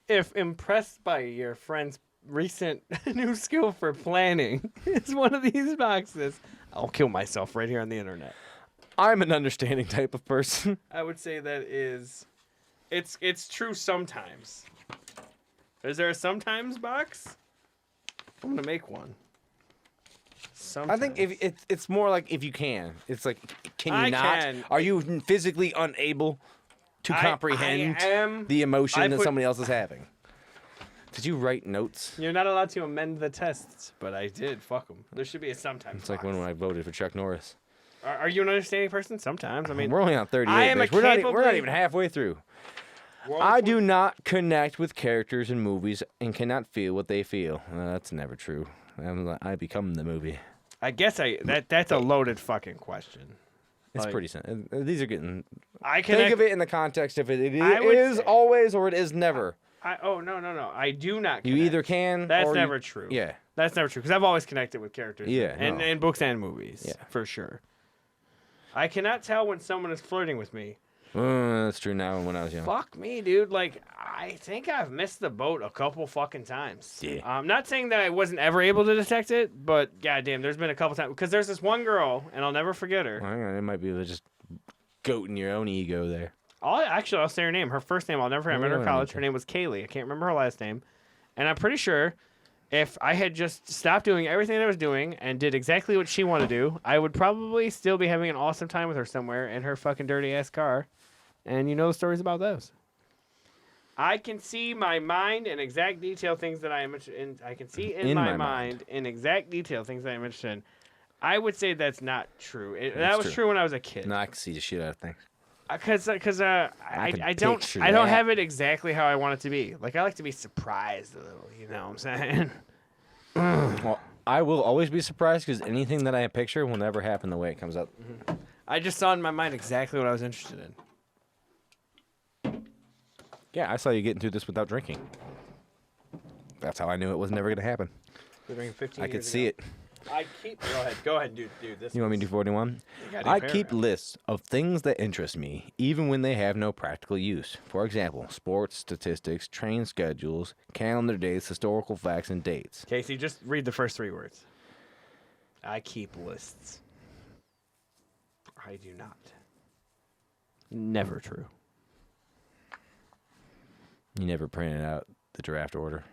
If impressed by your friend's recent new skill for planning is one of these boxes, I'll kill myself right here on the internet. I'm an understanding type of person. I would say that it's true sometimes. Is there a sometimes box? I'm gonna make one. I think if it's more like if you can. It's like, can you I not? can. Are you physically unable to comprehend I am, the emotion I that put- somebody else is having? Did you write notes? You're not allowed to amend the tests, but I did. Fuck them. There should be a sometimes. It's like when I voted for Chuck Norris. Are you an understanding person? Sometimes. I mean, we're only on 38. I am we're not even halfway through. I do not connect with characters in movies and cannot feel what they feel. That's never true. I become the movie. I guess that's a loaded fucking question. It's pretty simple. These are getting. Think of it in the context of it is always or it is never. No. I do not connect. You either can. That's never true. Yeah. That's never true because I've always connected with characters. Yeah. In books and movies. Yeah. For sure. I cannot tell when someone is flirting with me. That's true now and when I was young. Fuck me, dude. Like, I think I've missed the boat a couple fucking times. Yeah. I'm not saying that I wasn't ever able to detect it, but goddamn, there's been a couple times. Because there's this one girl, and I'll never forget her. Well, hang on, it might be just goating your own ego there. I'll say her name. Her first name, I'll never forget. I met her in college. Her name was Kaylee. I can't remember her last name. And I'm pretty sure if I had just stopped doing everything that I was doing and did exactly what she wanted to do, I would probably still be having an awesome time with her somewhere in her fucking dirty-ass car. And you know the stories about those. I can see my mind in exact detail things that I am interested in. I can see in my mind in exact detail things that I'm interested in. I would say that's not true. That was true when I was a kid. No, I can see the shit out of things. Because I don't have it exactly how I want it to be. Like I like to be surprised a little. You know what I'm saying? Well, I will always be surprised because anything that I picture will never happen the way it comes up. Mm-hmm. I just saw in my mind exactly what I was interested in. Yeah, I saw you getting through this without drinking. That's how I knew it was never going to happen. I could see it. Go ahead, dude. You want me to do 41? I keep lists of things that interest me, even when they have no practical use. For example, sports, statistics, train schedules, calendar dates, historical facts, and dates. Casey, just read the first 3 words. I keep lists. I do not. Never true. You never printed out the draft order.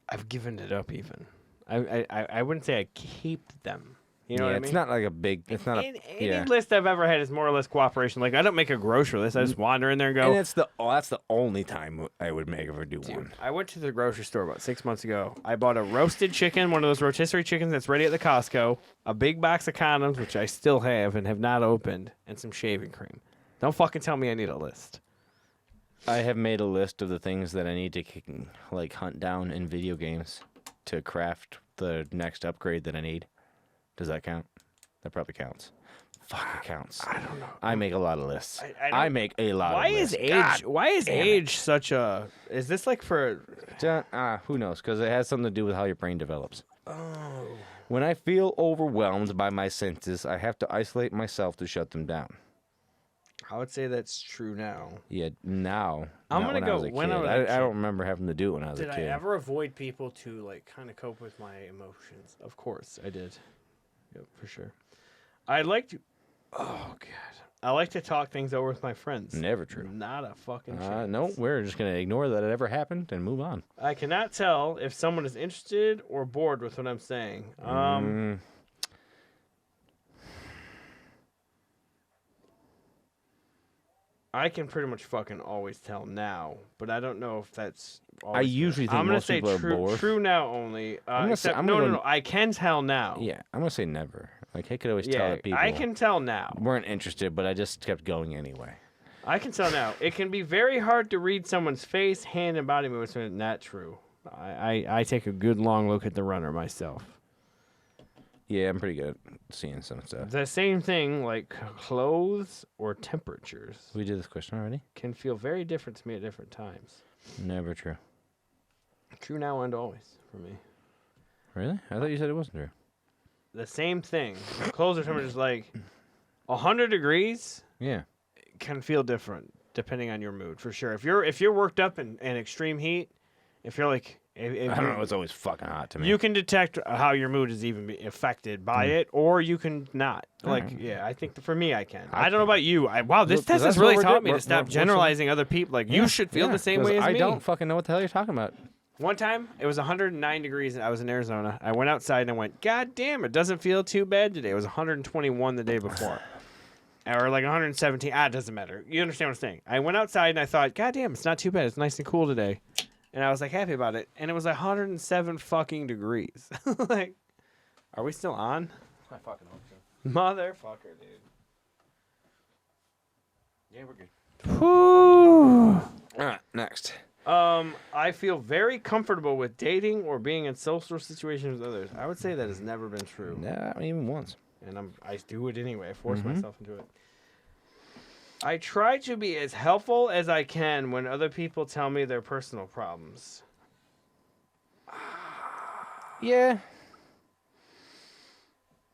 I've given it up even. I wouldn't say I keep them. You know what I mean? It's not like a big. It's not any list I've ever had is more or less cooperation. Like I don't make a grocery list. I just wander in there and go. And that's the only time I would make ever do one. I went to the grocery store about 6 months ago. I bought a roasted chicken, one of those rotisserie chickens that's ready at the Costco, a big box of condoms, which I still have and have not opened, and some shaving cream. Don't fucking tell me I need a list. I have made a list of the things that I need to hunt down in video games to craft the next upgrade that I need. Does that count? That probably counts. Fuck, it counts. I don't know. I make a lot of lists. I make a lot of lists. Why is age such a... Is this like for... Who knows? Because it has something to do with how your brain develops. Oh. When I feel overwhelmed by my senses, I have to isolate myself to shut them down. I would say that's true now. Yeah, now. I'm going to go when I was a kid. I don't remember having to do it when I was a kid. Did I ever avoid people to kind of cope with my emotions? Of course, I did. Yep, for sure. I like to... Oh, God. I like to talk things over with my friends. Never true. Not a fucking chance. No, we're just going to ignore that it ever happened and move on. I cannot tell if someone is interested or bored with what I'm saying. I can pretty much fucking always tell now, but I don't know if that's. I usually think most people are bored. True now only. No. I can tell now. Yeah, I'm gonna say never. Like I could always tell people. I can tell now. Weren't interested, but I just kept going anyway. I can tell now. It can be very hard to read someone's face, hand, and body movements. Not true. I take a good long look at the runner myself. Yeah, I'm pretty good at seeing some stuff. The same thing, like clothes or temperatures. We did this question already. Can feel very different to me at different times. Never true. True now and always for me. Really? I thought you said it wasn't true. The same thing. Clothes or temperatures, like 100 degrees. Yeah. Can feel different depending on your mood, for sure. If you're worked up in extreme heat, if you're like. I don't know. It's always fucking hot to me. You can detect how your mood is even affected by it, or you can not. I think for me, I can. I don't know about you. This test has really taught me to stop generalizing other people. Like, you should feel the same way as me. I don't fucking know what the hell you're talking about. One time, it was 109 degrees, and I was in Arizona. I went outside, and I went, God damn, it doesn't feel too bad today. It was 121 the day before. Or like 117. It doesn't matter. You understand what I'm saying. I went outside, and I thought, God damn, it's not too bad. It's nice and cool today. and I was like happy about it, and it was 107 fucking degrees. Like, are we still on? I fucking hope so. Motherfucker, dude. Yeah, we're good. Whew. All right, next. I feel very comfortable with dating or being in social situations with others. I would say that has never been true. Not even once. And I do it anyway. I force myself into it. I try to be as helpful as I can when other people tell me their personal problems. Yeah.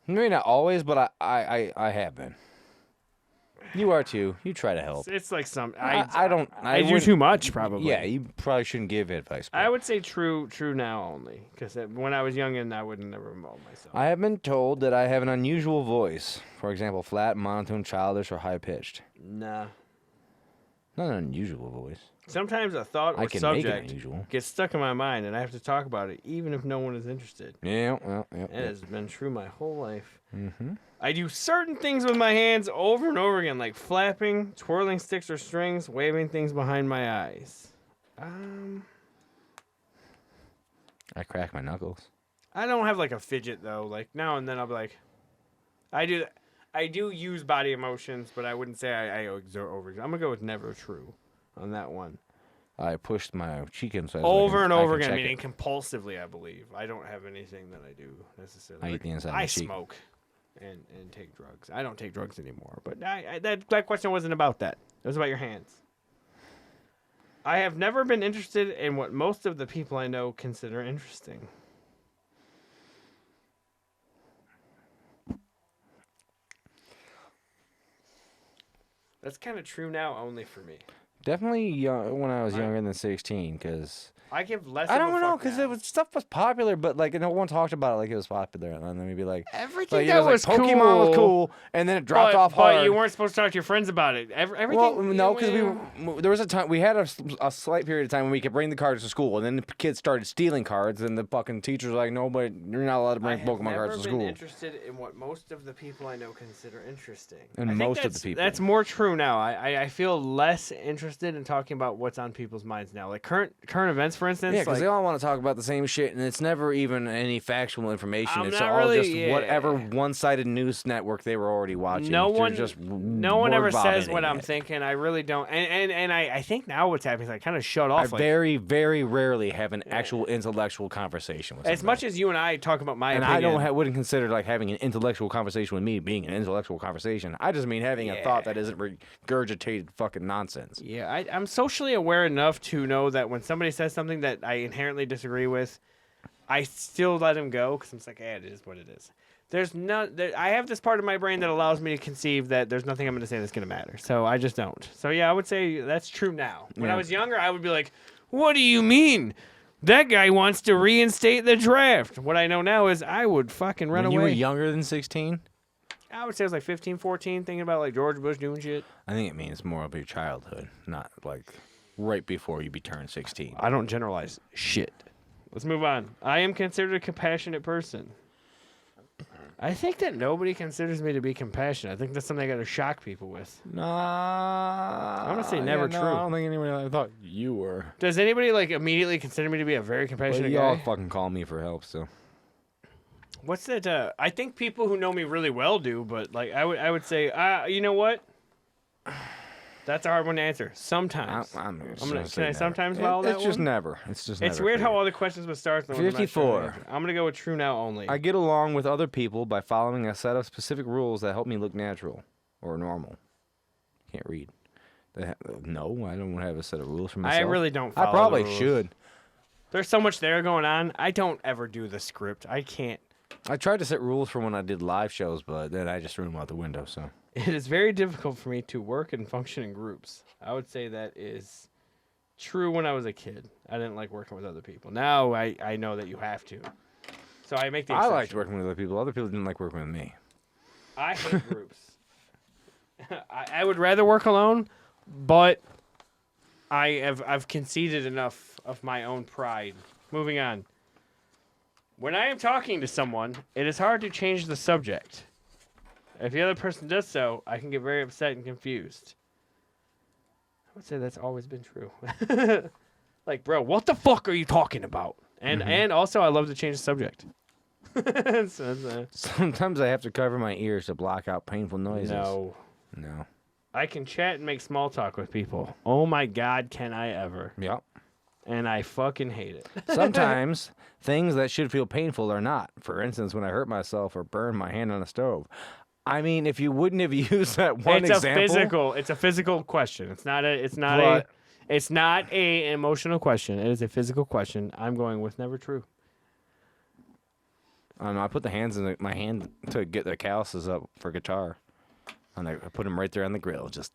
Maybe not always, but I have been. You are too. You try to help. It's like some. I don't. I do wouldn't- too much, probably. Yeah, you probably shouldn't give advice. but I would say true now only. Because when I was young and I would never involve myself. I have been told that I have an unusual voice. For example, flat, monotone, childish, or high pitched. Nah. Not an unusual voice. Sometimes a thought or I can make it subject unusual. gets stuck in my mind and I have to talk about it, even if no one is interested. Yeah, well, yeah. It has been true my whole life. Mm-hmm. I do certain things with my hands over and over again, like flapping, twirling sticks or strings, waving things behind my eyes. I crack my knuckles. I don't have like a fidget though. Like now and then I'll be like, I do use body emotions, but I wouldn't say I exert over. I'm gonna go with never true on that one. I pushed my cheek inside. Over and over again, meaning compulsively, I believe. I don't have anything that I do necessarily. I eat the inside of I the cheek. smoke and take drugs. I don't take drugs anymore. But that question wasn't about that. It was about your hands. I have never been interested in what most of the people I know consider interesting. That's kind of true now, only for me. Definitely when I was younger than 16, because I give less. I of a don't know, fuck because now. it was stuff was popular, but like no one talked about it like it was popular, and then we'd be like, Everything it that was like, Pokemon was cool, and then it dropped off hard. But you weren't supposed to talk to your friends about it. Everything. Well, no, because there was a time we had a slight period of time when we could bring the cards to school, and then the kids started stealing cards, and the fucking teachers were like, "No, but you're not allowed to bring Pokemon cards to I've never school." been interested in what most of the people I know consider interesting. And I think most of the people. That's more true now. I feel less interested in talking about what's on people's minds now, like current events, for instance. Yeah, because like, they all want to talk about the same shit, and it's never even any factual information. I'm It's not all really- just yeah. whatever one-sided news network they were already watching. No They're one, just no one ever says word-vomiting what I'm it. thinking. I really don't. And I think now what's happening is I kind of shut off. I very, very rarely have an actual intellectual conversation with as somebody. much as you and I talk about my And opinion. I wouldn't consider like having an intellectual conversation with me being an intellectual conversation. I just mean having a thought that isn't regurgitated fucking nonsense. Yeah, I'm socially aware enough to know that when somebody says something that I inherently disagree with, I still let him go because I'm just like, it is what it is. I have this part of my brain that allows me to conceive that there's nothing I'm going to say that's going to matter. So I just don't. So yeah, I would say that's true now. When I was younger, I would be like, what do you mean? That guy wants to reinstate the draft. What I know now is I would fucking run When away. you were younger than 16? I would say I was like 15, 14, thinking about like George Bush doing shit. I think it means more of your childhood, not like right before you turned 16. I don't generalize shit. Let's move on. I am considered a compassionate person. I think that nobody considers me to be compassionate. I think that's something I got to shock people with. Nah. I'm gonna say never no, true. I don't think anybody thought you were. Does anybody like immediately consider me to be a very compassionate Y'all guy? fucking call me for help, so. What's that? I think people who know me really well do, but like I would say, you know what? That's a hard one to answer. Sometimes. I'm Can I say never. sometimes follow that It's just one? never. It's just never. It's weird for how you. all the questions would start. 54. I'm gonna go with true now only. I get along with other people by following a set of specific rules that help me look natural or normal. Can't read. No, I don't have a set of rules for myself. I really don't follow I probably the rules. should. There's so much there going on. I don't ever do the script. I can't. I tried to set rules for when I did live shows, but then I just threw them out the window, so. It is very difficult for me to work and function in groups. I would say that is true when I was a kid. I didn't like working with other people. Now I know that you have to. So I make the I exception. liked working with other people. Other people didn't like working with me. I hate groups. I would rather work alone, but I've conceded enough of my own pride. Moving on. When I am talking to someone, it is hard to change the subject. If the other person does so, I can get very upset and confused. I would say that's always been true. Like, bro, what the fuck are you talking about? And also, I love to change the subject. Sometimes I have to cover my ears to block out painful noises. No. No. I can chat and make small talk with people. Oh my God, can I ever? Yep. And I fucking hate it. Sometimes things that should feel painful are not. For instance, when I hurt myself or burned my hand on a stove. I mean, if you wouldn't have used that one example. It's a physical question. It's not a emotional question. It is a physical question. I'm going with never true. I don't know. I put the hands in my hand to get the calluses up for guitar. And I put them right there on the grill. Just.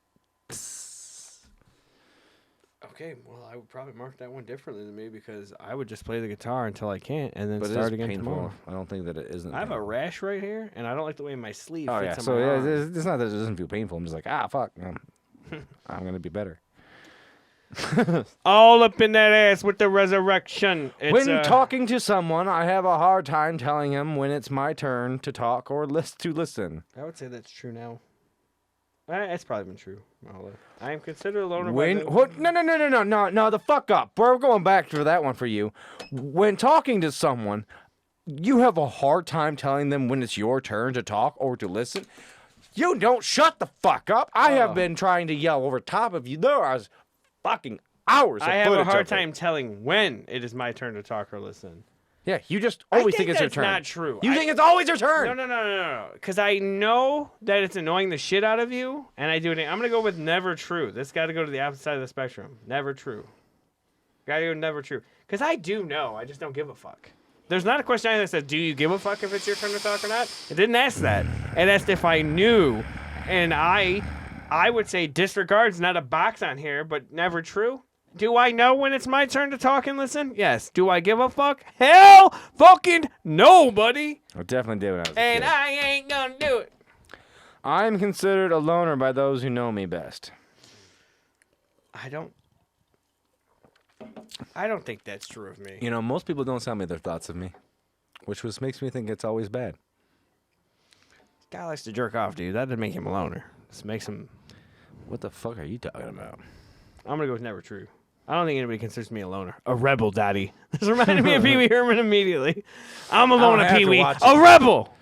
Okay, well, I would probably mark that one differently than me because I would just play the guitar until I can't and then But start it is again painful. tomorrow. I don't think that it isn't. I have a rash right here, and I don't like the way my sleeve Oh, fits yeah. on So, my yeah, arm. it's not that it doesn't feel painful. I'm just like, fuck. I'm going to be better. All up in that ass with the resurrection. When talking to someone, I have a hard time telling him when it's my turn to talk or listen. I would say that's true now. It's probably been true. I am considered a loner. No, the fuck up. We're going back to that one for you. When talking to someone, you have a hard time telling them when it's your turn to talk or to listen. You don't shut the fuck up. I have been trying to yell over top of you. There was fucking hours of I have a footage hard of it. time telling when it is my turn to talk or listen. Yeah, you just always think it's your turn. That's not true. You think it's always your turn. No. Because I know that it's annoying the shit out of you, and I do it. I'm going to go with never true. This got to go to the opposite side of the spectrum. Never true. Got to go never true. Because I do know. I just don't give a fuck. There's not a question that says, do you give a fuck if it's your turn to talk or not? It didn't ask that. It asked if I knew, and I would say disregard's not a box on here, but never true. Do I know when it's my turn to talk and listen? Yes. Do I give a fuck? Hell fucking no, buddy. I definitely did when I was a And kid. I ain't gonna do it. I'm considered a loner by those who know me best. I don't think that's true of me. You know, most people don't tell me their thoughts of me, which makes me think it's always bad. Guy likes to jerk off, dude. That doesn't make him a loner. This makes him... What the fuck are you talking about? I'm gonna go with never true. I don't think anybody considers me a loner. A rebel, daddy. This reminded me of Pee Wee Herman immediately. I'm a loner, Pee Wee. A rebel!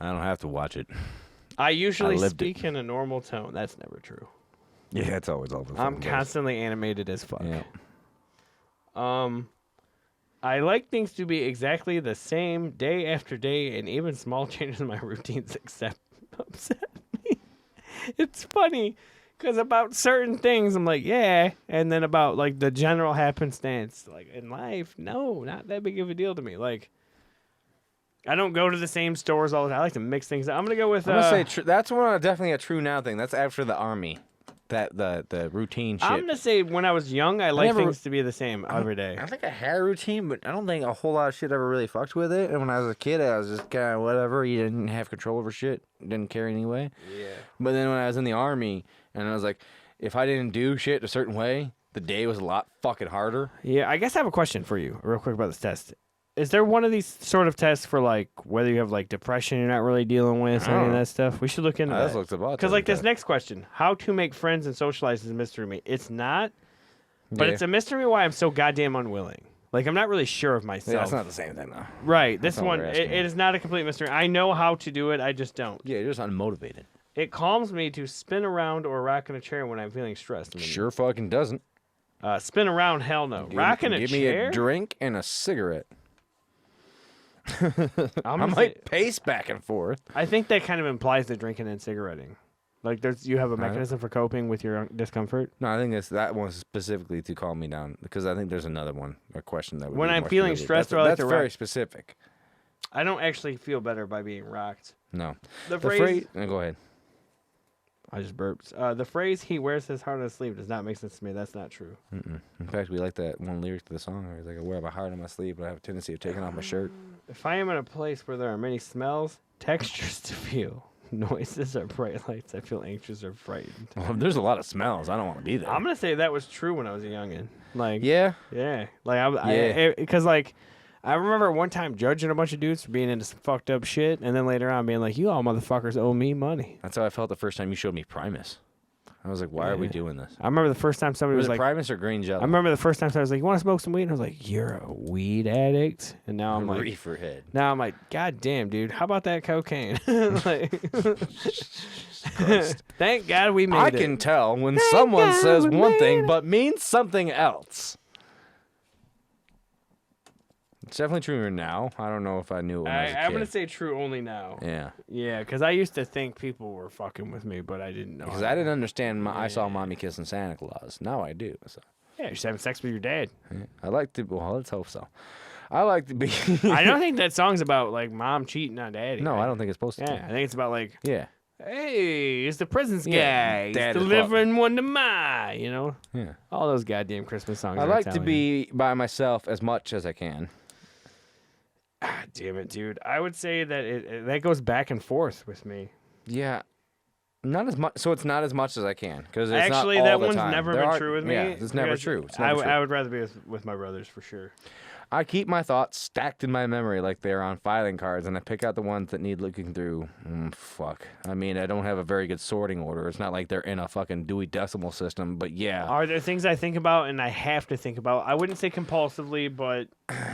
I don't have to watch it. I usually speak in a normal tone. That's never true. Yeah, it's always all the I'm constantly animated as fuck. Yeah. I like things to be exactly the same day after day, and even small changes in my routines upset me. It's funny. Because about certain things, I'm like, yeah. And then about, like, the general happenstance, like, in life, no, not that big of a deal to me. Like, I don't go to the same stores all the time. I like to mix things up. I'm going to go with... I'm going to say, that's definitely a true now thing. That's after the Army. The routine shit. I'm going to say when I was young, I liked things to be the same every day. I think I had a routine, but I don't think a whole lot of shit ever really fucked with it. And when I was a kid, I was just kind of whatever. You didn't have control over shit. Didn't care anyway. Yeah. But then when I was in the Army... And I was like, if I didn't do shit a certain way, the day was a lot fucking harder. Yeah, I guess I have a question for you real quick about this test. Is there one of these sort of tests for, like, whether you have, like, depression you're not really dealing with or any of that stuff? We should look into that. Because, like, this next question, how to make friends and socialize is a mystery to me. It's not, but it's a mystery why I'm so goddamn unwilling. Like, I'm not really sure of myself. Yeah, it's not the same thing, though. Right. This one, it is not a complete mystery. I know how to do it. I just don't. Yeah, you're just unmotivated. It calms me to spin around or rock in a chair when I'm feeling stressed. Sure fucking doesn't. Spin around, hell no. Rock in a chair? Give me a drink and a cigarette. I might pace back and forth. I think that kind of implies the drinking and cigaretting. Like, you have a mechanism for coping with your discomfort? No, I think that one specifically to calm me down. Because I think there's another one, a question that would when be I'm more feeling specific. stressed, I like to rock. That's very specific. I don't actually feel better by being rocked. No. The phrase... Go ahead. I just burped. The phrase "he wears his heart on his sleeve" does not make sense to me. That's not true. In fact, we like that one lyric to the song. Where it's like, I wear my heart on my sleeve, but I have a tendency of taking off my shirt. If I am in a place where there are many smells, textures to feel, noises, or bright lights, I feel anxious or frightened. Well, if there's a lot of smells, I don't want to be there. I'm gonna say that was true when I was a youngin'. Like, yeah. Like because like. I remember one time judging a bunch of dudes for being into some fucked up shit, and then later on being like, you all motherfuckers owe me money. That's how I felt the first time you showed me Primus. I was like, why are we doing this? I remember the first time somebody Was was it like, Primus or Green Jello? I remember the first time somebody was like, you want to smoke some weed? And I was like, you're a weed addict? And now I'm like, Reefer head. now I'm like, God damn, dude, how about that cocaine? Like, thank God we made it. I can tell when Thank someone God says we one made thing it. but means something else. It's definitely true now. I don't know if I knew it when I was a kid. I'm going to say true only now. Yeah. Yeah, because I used to think people were fucking with me, but I didn't know. Because I didn't understand. I saw mommy kissing Santa Claus. Now I do. So. Yeah, you're just having sex with your dad. Yeah. I like to. Well, let's hope so. I like to be. I don't think that song's about, like, mom cheating on daddy. No, right? I don't think it's supposed to. Yeah, I think it's about, like, Yeah. hey, it's the prisons guy. Yeah, He's Dad is delivering one to my, you know? Yeah. All those goddamn Christmas songs. I are like to Italian. be by myself as much as I can. Ah, damn it, dude. I would say that that goes back and forth with me. Yeah. Not as much. So it's not as much as I can. Because Actually, not all that the one's time. never There been are- true with me. Yeah, it's never because true. It's never true. I would rather be with my brothers for sure. I keep my thoughts stacked in my memory like they're on filing cards, and I pick out the ones that need looking through. Fuck. I mean, I don't have a very good sorting order. It's not like they're in a fucking Dewey Decimal System, but yeah. Are there things I think about and I have to think about? I wouldn't say compulsively, but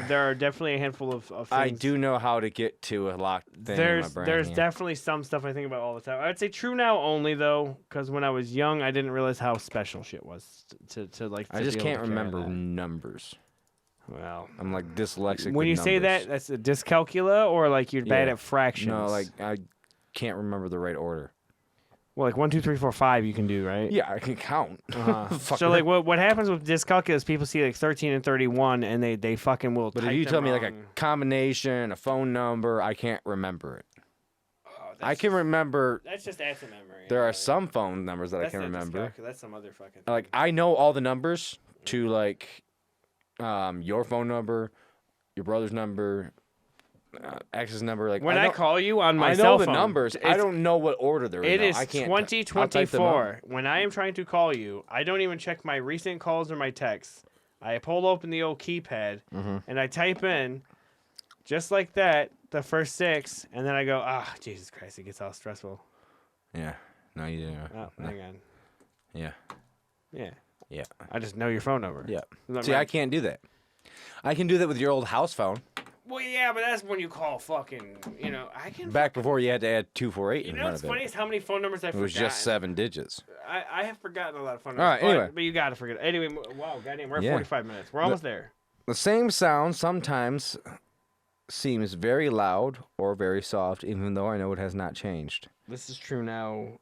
there are definitely a handful of things. I do know how to get to a locked thing in my brain. There's yeah. definitely some stuff I think about all the time. I'd say true now only, though, because when I was young, I didn't realize how special shit was to like. I to just be able can't to carry remember that. numbers. Well, I'm like dyslexic. when with you say numbers. that, that's a dyscalculia, or like you're bad Yeah. at fractions. No, like I can't remember the right order. well, like 1, 2, 3, 4, 5, you can do, right? Yeah, I can count. So Fucker. like what happens with dyscalculia is people see like 13 and 31 and they fucking will. But if type you them tell me like a wrong. combination, a phone number, I can't remember it. Oh, I that's can just- remember. That's just asset memory. There are anyway. some phone numbers that That's I can not remember. dyscalculia, that's some other fucking. Like thing. I know all the numbers to like your phone number, your brother's number, X's number. Like when I know, call you on my I know cell the phone, numbers. I don't know what order they're in. It though. is I can't. I'll type them up. 2024. When I am trying to call you, I don't even check my recent calls or my texts. I pull open the old keypad and I type in, just like that, the first 6, and then I go, Jesus Christ, it gets all stressful. Yeah. No, you didn't. Oh, hang on. Yeah. Yeah. Yeah. I just know your phone number. Yeah. Look, See, man. I can't do that. I can do that with your old house phone. Well, yeah, but that's when you call fucking, I can. Back before you had to add 248 You in know front what's of funny it. is how many phone numbers I've It was forgotten. just 7 digits. I have forgotten a lot of phone All numbers. right, anyway. But you got to forget it. Anyway, wow, goddamn, we're at Yeah. 45 minutes. We're almost there. The same sound sometimes seems very loud or very soft, even though I know it has not changed. This is true now.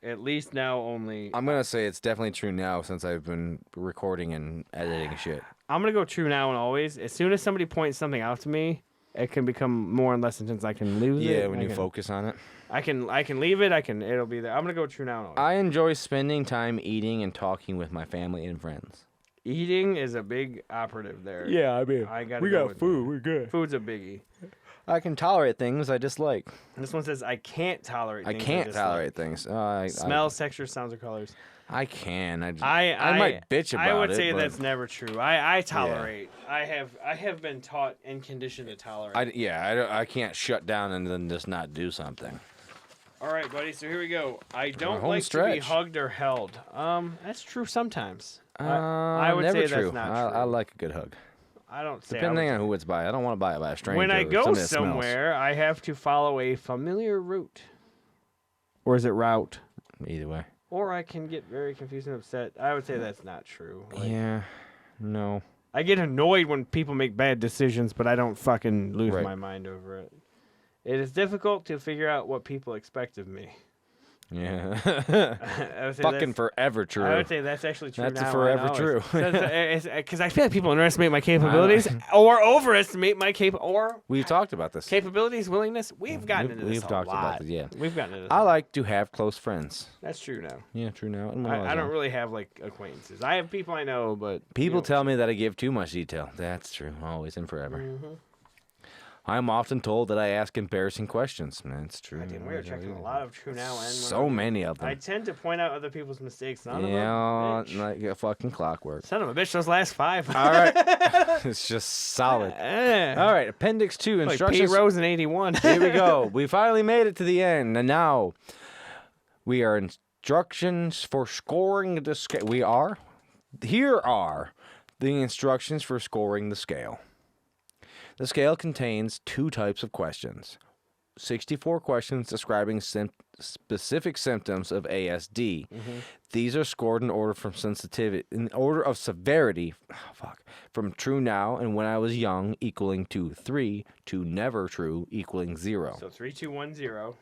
At least now only. I'm going to say it's definitely true now since I've been recording and editing shit. I'm going to go true now and always. As soon as somebody points something out to me, it can become more and less intense. I can lose it. Yeah, when I you can- focus on it. I can leave it. It'll be there. I'm going to go true now and always. I enjoy spending time eating and talking with my family and friends. Eating is a big operative there. Yeah, I mean, I gotta go with that. We're good. Food's a biggie. I can tolerate things I dislike. And this one says, I can't tolerate I things. can't dislike." tolerate things. I Smells, textures, sounds, or colors. I can. I I might bitch about it. I would say but that's never true. I tolerate. I have been taught and conditioned to tolerate. I can't shut down and then just not do something. All right, buddy. So here we go. I don't home like to be stretch. hugged or held. That's true sometimes. I would never say true. that's not true. I like a good hug. I don't say. Depending on who it's by. I don't want to buy it by a stranger. When I or go somebody that smells. somewhere, I have to follow a familiar route. Or is it route? Either way. Or I can get very confused and upset. I would say that's not true. Like, Yeah. No. I get annoyed when people make bad decisions, but I don't fucking lose Right. my mind over it. It is difficult to figure out what people expect of me. Yeah. I would say Fucking that's- forever true. I would say that's actually true. That's now, forever I know. true. Because I feel like people underestimate my capabilities or overestimate my We've talked about this. capabilities, willingness. We've gotten into this We've a talked lot. about this, yeah. We've gotten into this. I like to have close friends. That's true now. Yeah, true now. And when was I don't young. really have like acquaintances. I have people I know, but People you know, tell me that I give too much detail. That's true. Always and forever. Mhm. I'm often told that I ask embarrassing questions. That's true. Goddamn, we are checking a lot of true now and So many of them. I tend to point out other people's mistakes. Son Yeah, of a bitch. like a fucking clockwork. Son of a bitch, those last 5. All right. It's just solid. All right, Appendix 2, Like Pete instructions. Rose in 81. Here we go. We finally made it to the end, and now we are instructions for scoring the scale. Here are the instructions for scoring the scale. The scale contains 2 types of questions. 64 questions describing specific symptoms of ASD. These are scored in order of severity. From true now and when I was young equaling to 3 to never true equaling 0. So 3, 2, 1, 0.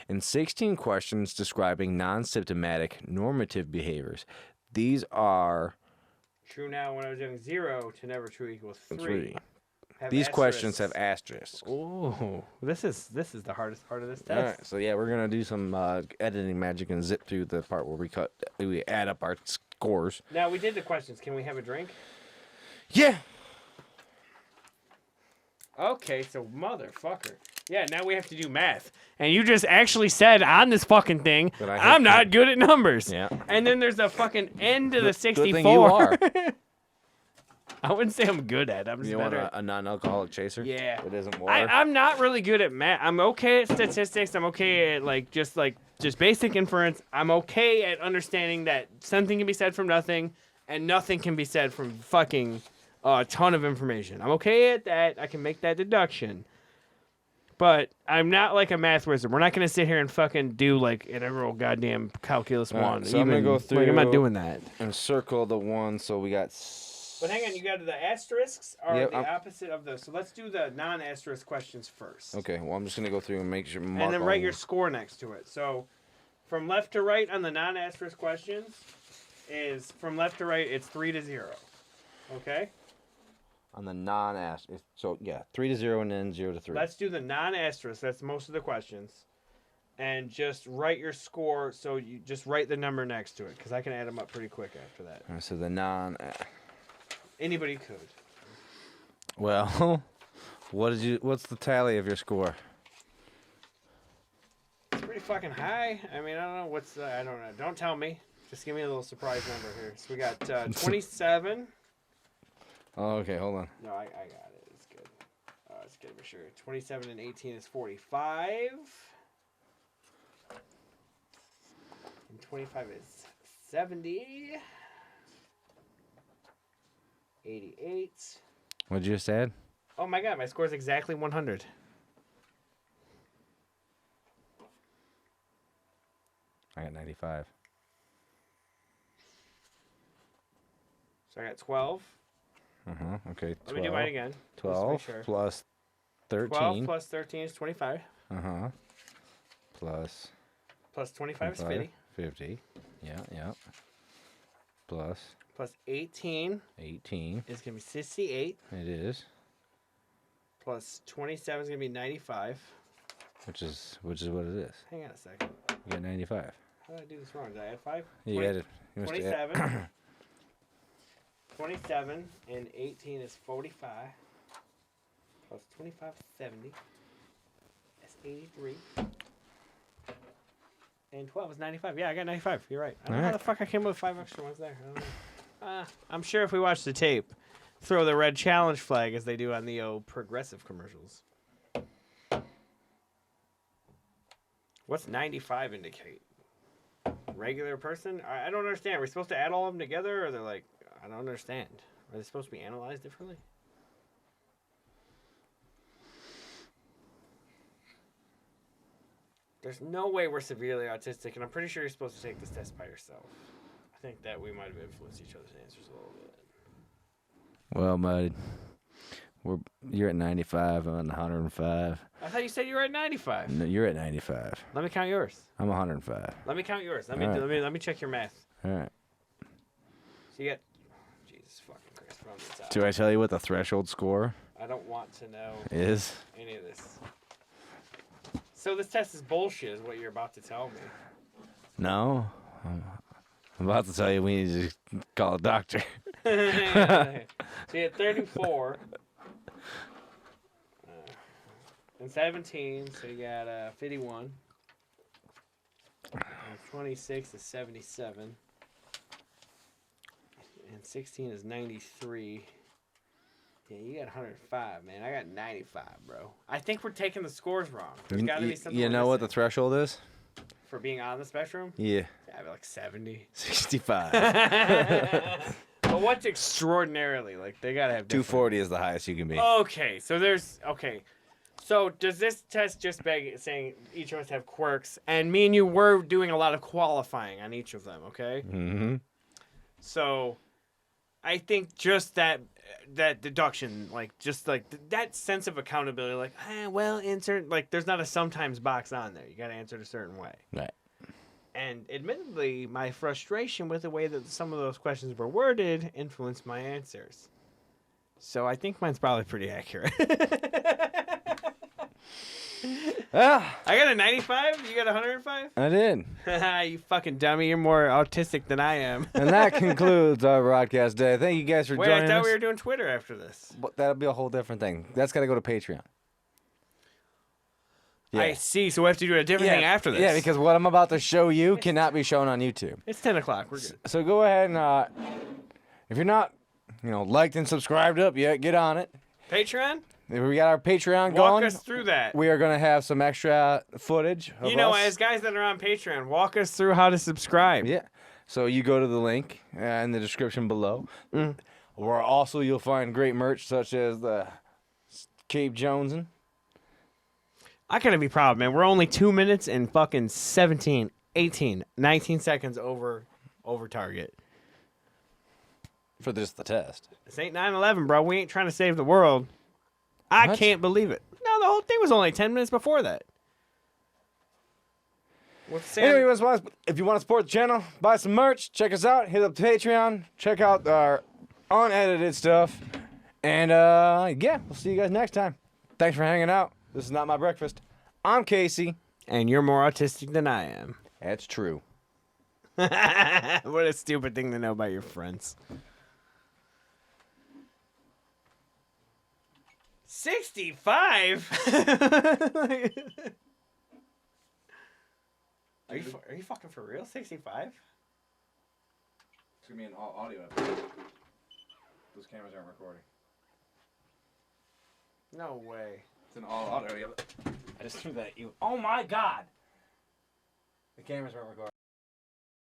And 16 questions describing non-symptomatic normative behaviors. These are true now when I was young 0 to never true equals 3. These questions have asterisks. Oh, this is the hardest part of this test. All right, so yeah, we're gonna do some editing magic and zip through the part where we add up our scores. Now we did the questions. Can we have a drink? Yeah. Okay, so motherfucker. Yeah, now we have to do math. And you just actually said on this fucking thing, I'm not good at numbers. Yeah. And then there's a fucking end to the 64. Good thing you are. I wouldn't say I'm good at it. I'm just You want better. a non-alcoholic chaser? Yeah. It isn't water? I'm not really good at math. I'm okay at statistics. I'm okay at just basic inference. I'm okay at understanding that something can be said from nothing and nothing can be said from fucking a ton of information. I'm okay at that. I can make that deduction. But I'm not like a math wizard. We're not going to sit here and fucking do like an integral goddamn calculus All right, one. so I'm going to go through. I'm not doing that. And circle the one, so we got... But hang on, you got the asterisks are Yep, the opposite of those. So let's do the non-asterisk questions first. Okay, well, I'm just going to go through and make sure... And then write your score next to it. So from left to right on the non-asterisk questions is from left to right, it's 3 to 0. Okay? On the non-asterisk. So, yeah, 3 to 0 and then 0 to 3. Let's do the non-asterisk. That's most of the questions. And just write your score. So you just write the number next to it because I can add them up pretty quick after that. All right, so the non... Anybody could. Well, what's the tally of your score? It's pretty fucking high. I mean, I don't know I don't know. Don't tell me. Just give me a little surprise number here. So we got 27. Oh, okay, hold on. No, I got it. It's good. It's good for sure. 27 and 18 is 45. And 25 is 70. 88. What'd you just add? Oh my god, my score is exactly 100. I got 95. So I got 12. Okay. 12, Let me do mine again. 12 sure. plus 13. 12 plus 13 is 25. Plus 25 is 50. 50. Yeah. Plus 18. 18. Is going to be 68. It is. Plus 27 is going to be 95. Which is what it is. Hang on a second. You got 95. How did I do this wrong? Did I add 5? Yeah, you added. 27. 27 and 18 is 45. Plus 25 is 70. That's 83. And 12 is 95. Yeah, I got 95. You're right. I don't know how the fuck I came up with 5 extra ones there. I don't know. I'm sure if we watch the tape, throw the red challenge flag as they do on the progressive commercials. What's 95 indicate? Regular person? I don't understand. Are we supposed to add all of them together? Or they're like, I don't understand. Are they supposed to be analyzed differently? There's no way we're severely autistic, and I'm pretty sure you're supposed to take this test by yourself. I think that we might have influenced each other's answers a little bit. Well, bud, you're at 95 on 105. I thought you said you were at 95. No, you're at 95. Let me count yours. I'm 105. Let me count yours. Let me check your math. All right. So you got Jesus fucking Christ from the top. Do I tell you what the threshold score I don't want to know is? any of this. So this test is bullshit, is what you're about to tell me. No. I'm about to tell you we need to call a doctor. So you had 34. And 17, so you got 51. And 26 is 77. And 16 is 93. Yeah, you got 105, man. I got 95, bro. I think we're taking the scores wrong. There's got to be something. You know what the threshold is? For being on the spectrum? Yeah. Yeah, I'd be like 70. 65. But what's extraordinarily? Like, they gotta have different... 240 is the highest you can be. Okay, so there's... Okay. So does this test just beg saying each of us have quirks? And me and you were doing a lot of qualifying on each of them, okay? Mm-hmm. So I think just that deduction, like, just like that sense of accountability, like, well, insert, like, there's not a sometimes box on there. You got to answer it a certain way. Right. And admittedly, my frustration with the way that some of those questions were worded influenced my answers. So I think mine's probably pretty accurate. Ah, I got a 95. You got a 105? I did. You fucking dummy. You're more autistic than I am. And that concludes our broadcast day. Thank you guys for Wait, joining I thought us. we were doing Twitter after this. But that'll be a whole different thing. That's got to go to Patreon. Yeah. I see. So we have to do a different thing after this. Yeah, because what I'm about to show you cannot be shown on YouTube. It's 10 o'clock. We're good. So go ahead and, if you're not, liked and subscribed up yet, get on it. Patreon? We got our Patreon Walk going. us through that. We are going to have some extra footage of You know, us. as guys that are on Patreon, walk us through how to subscribe. Yeah. So you go to the link in the description below. Where also you'll find great merch such as the Cape Jonesin. I gotta be proud, man. We're only 2 minutes and fucking 17, 18, 19 seconds over target. For just the test. This ain't 9/11, bro. We ain't trying to save the world. I What? can't believe it. No, the whole thing was only 10 minutes before that. Anyway, if you want to support the channel, buy some merch, check us out, hit up Patreon, check out our unedited stuff. And, yeah, we'll see you guys next time. Thanks for hanging out. This is Not My Breakfast. I'm Casey. And you're more autistic than I am. That's true. What a stupid thing to know about your friends. 65? Are you fucking for real? 65? It's going to be an all audio episode. Those cameras aren't recording. No way. It's an all audio. I just threw that at you. Oh my god! The cameras weren't recording.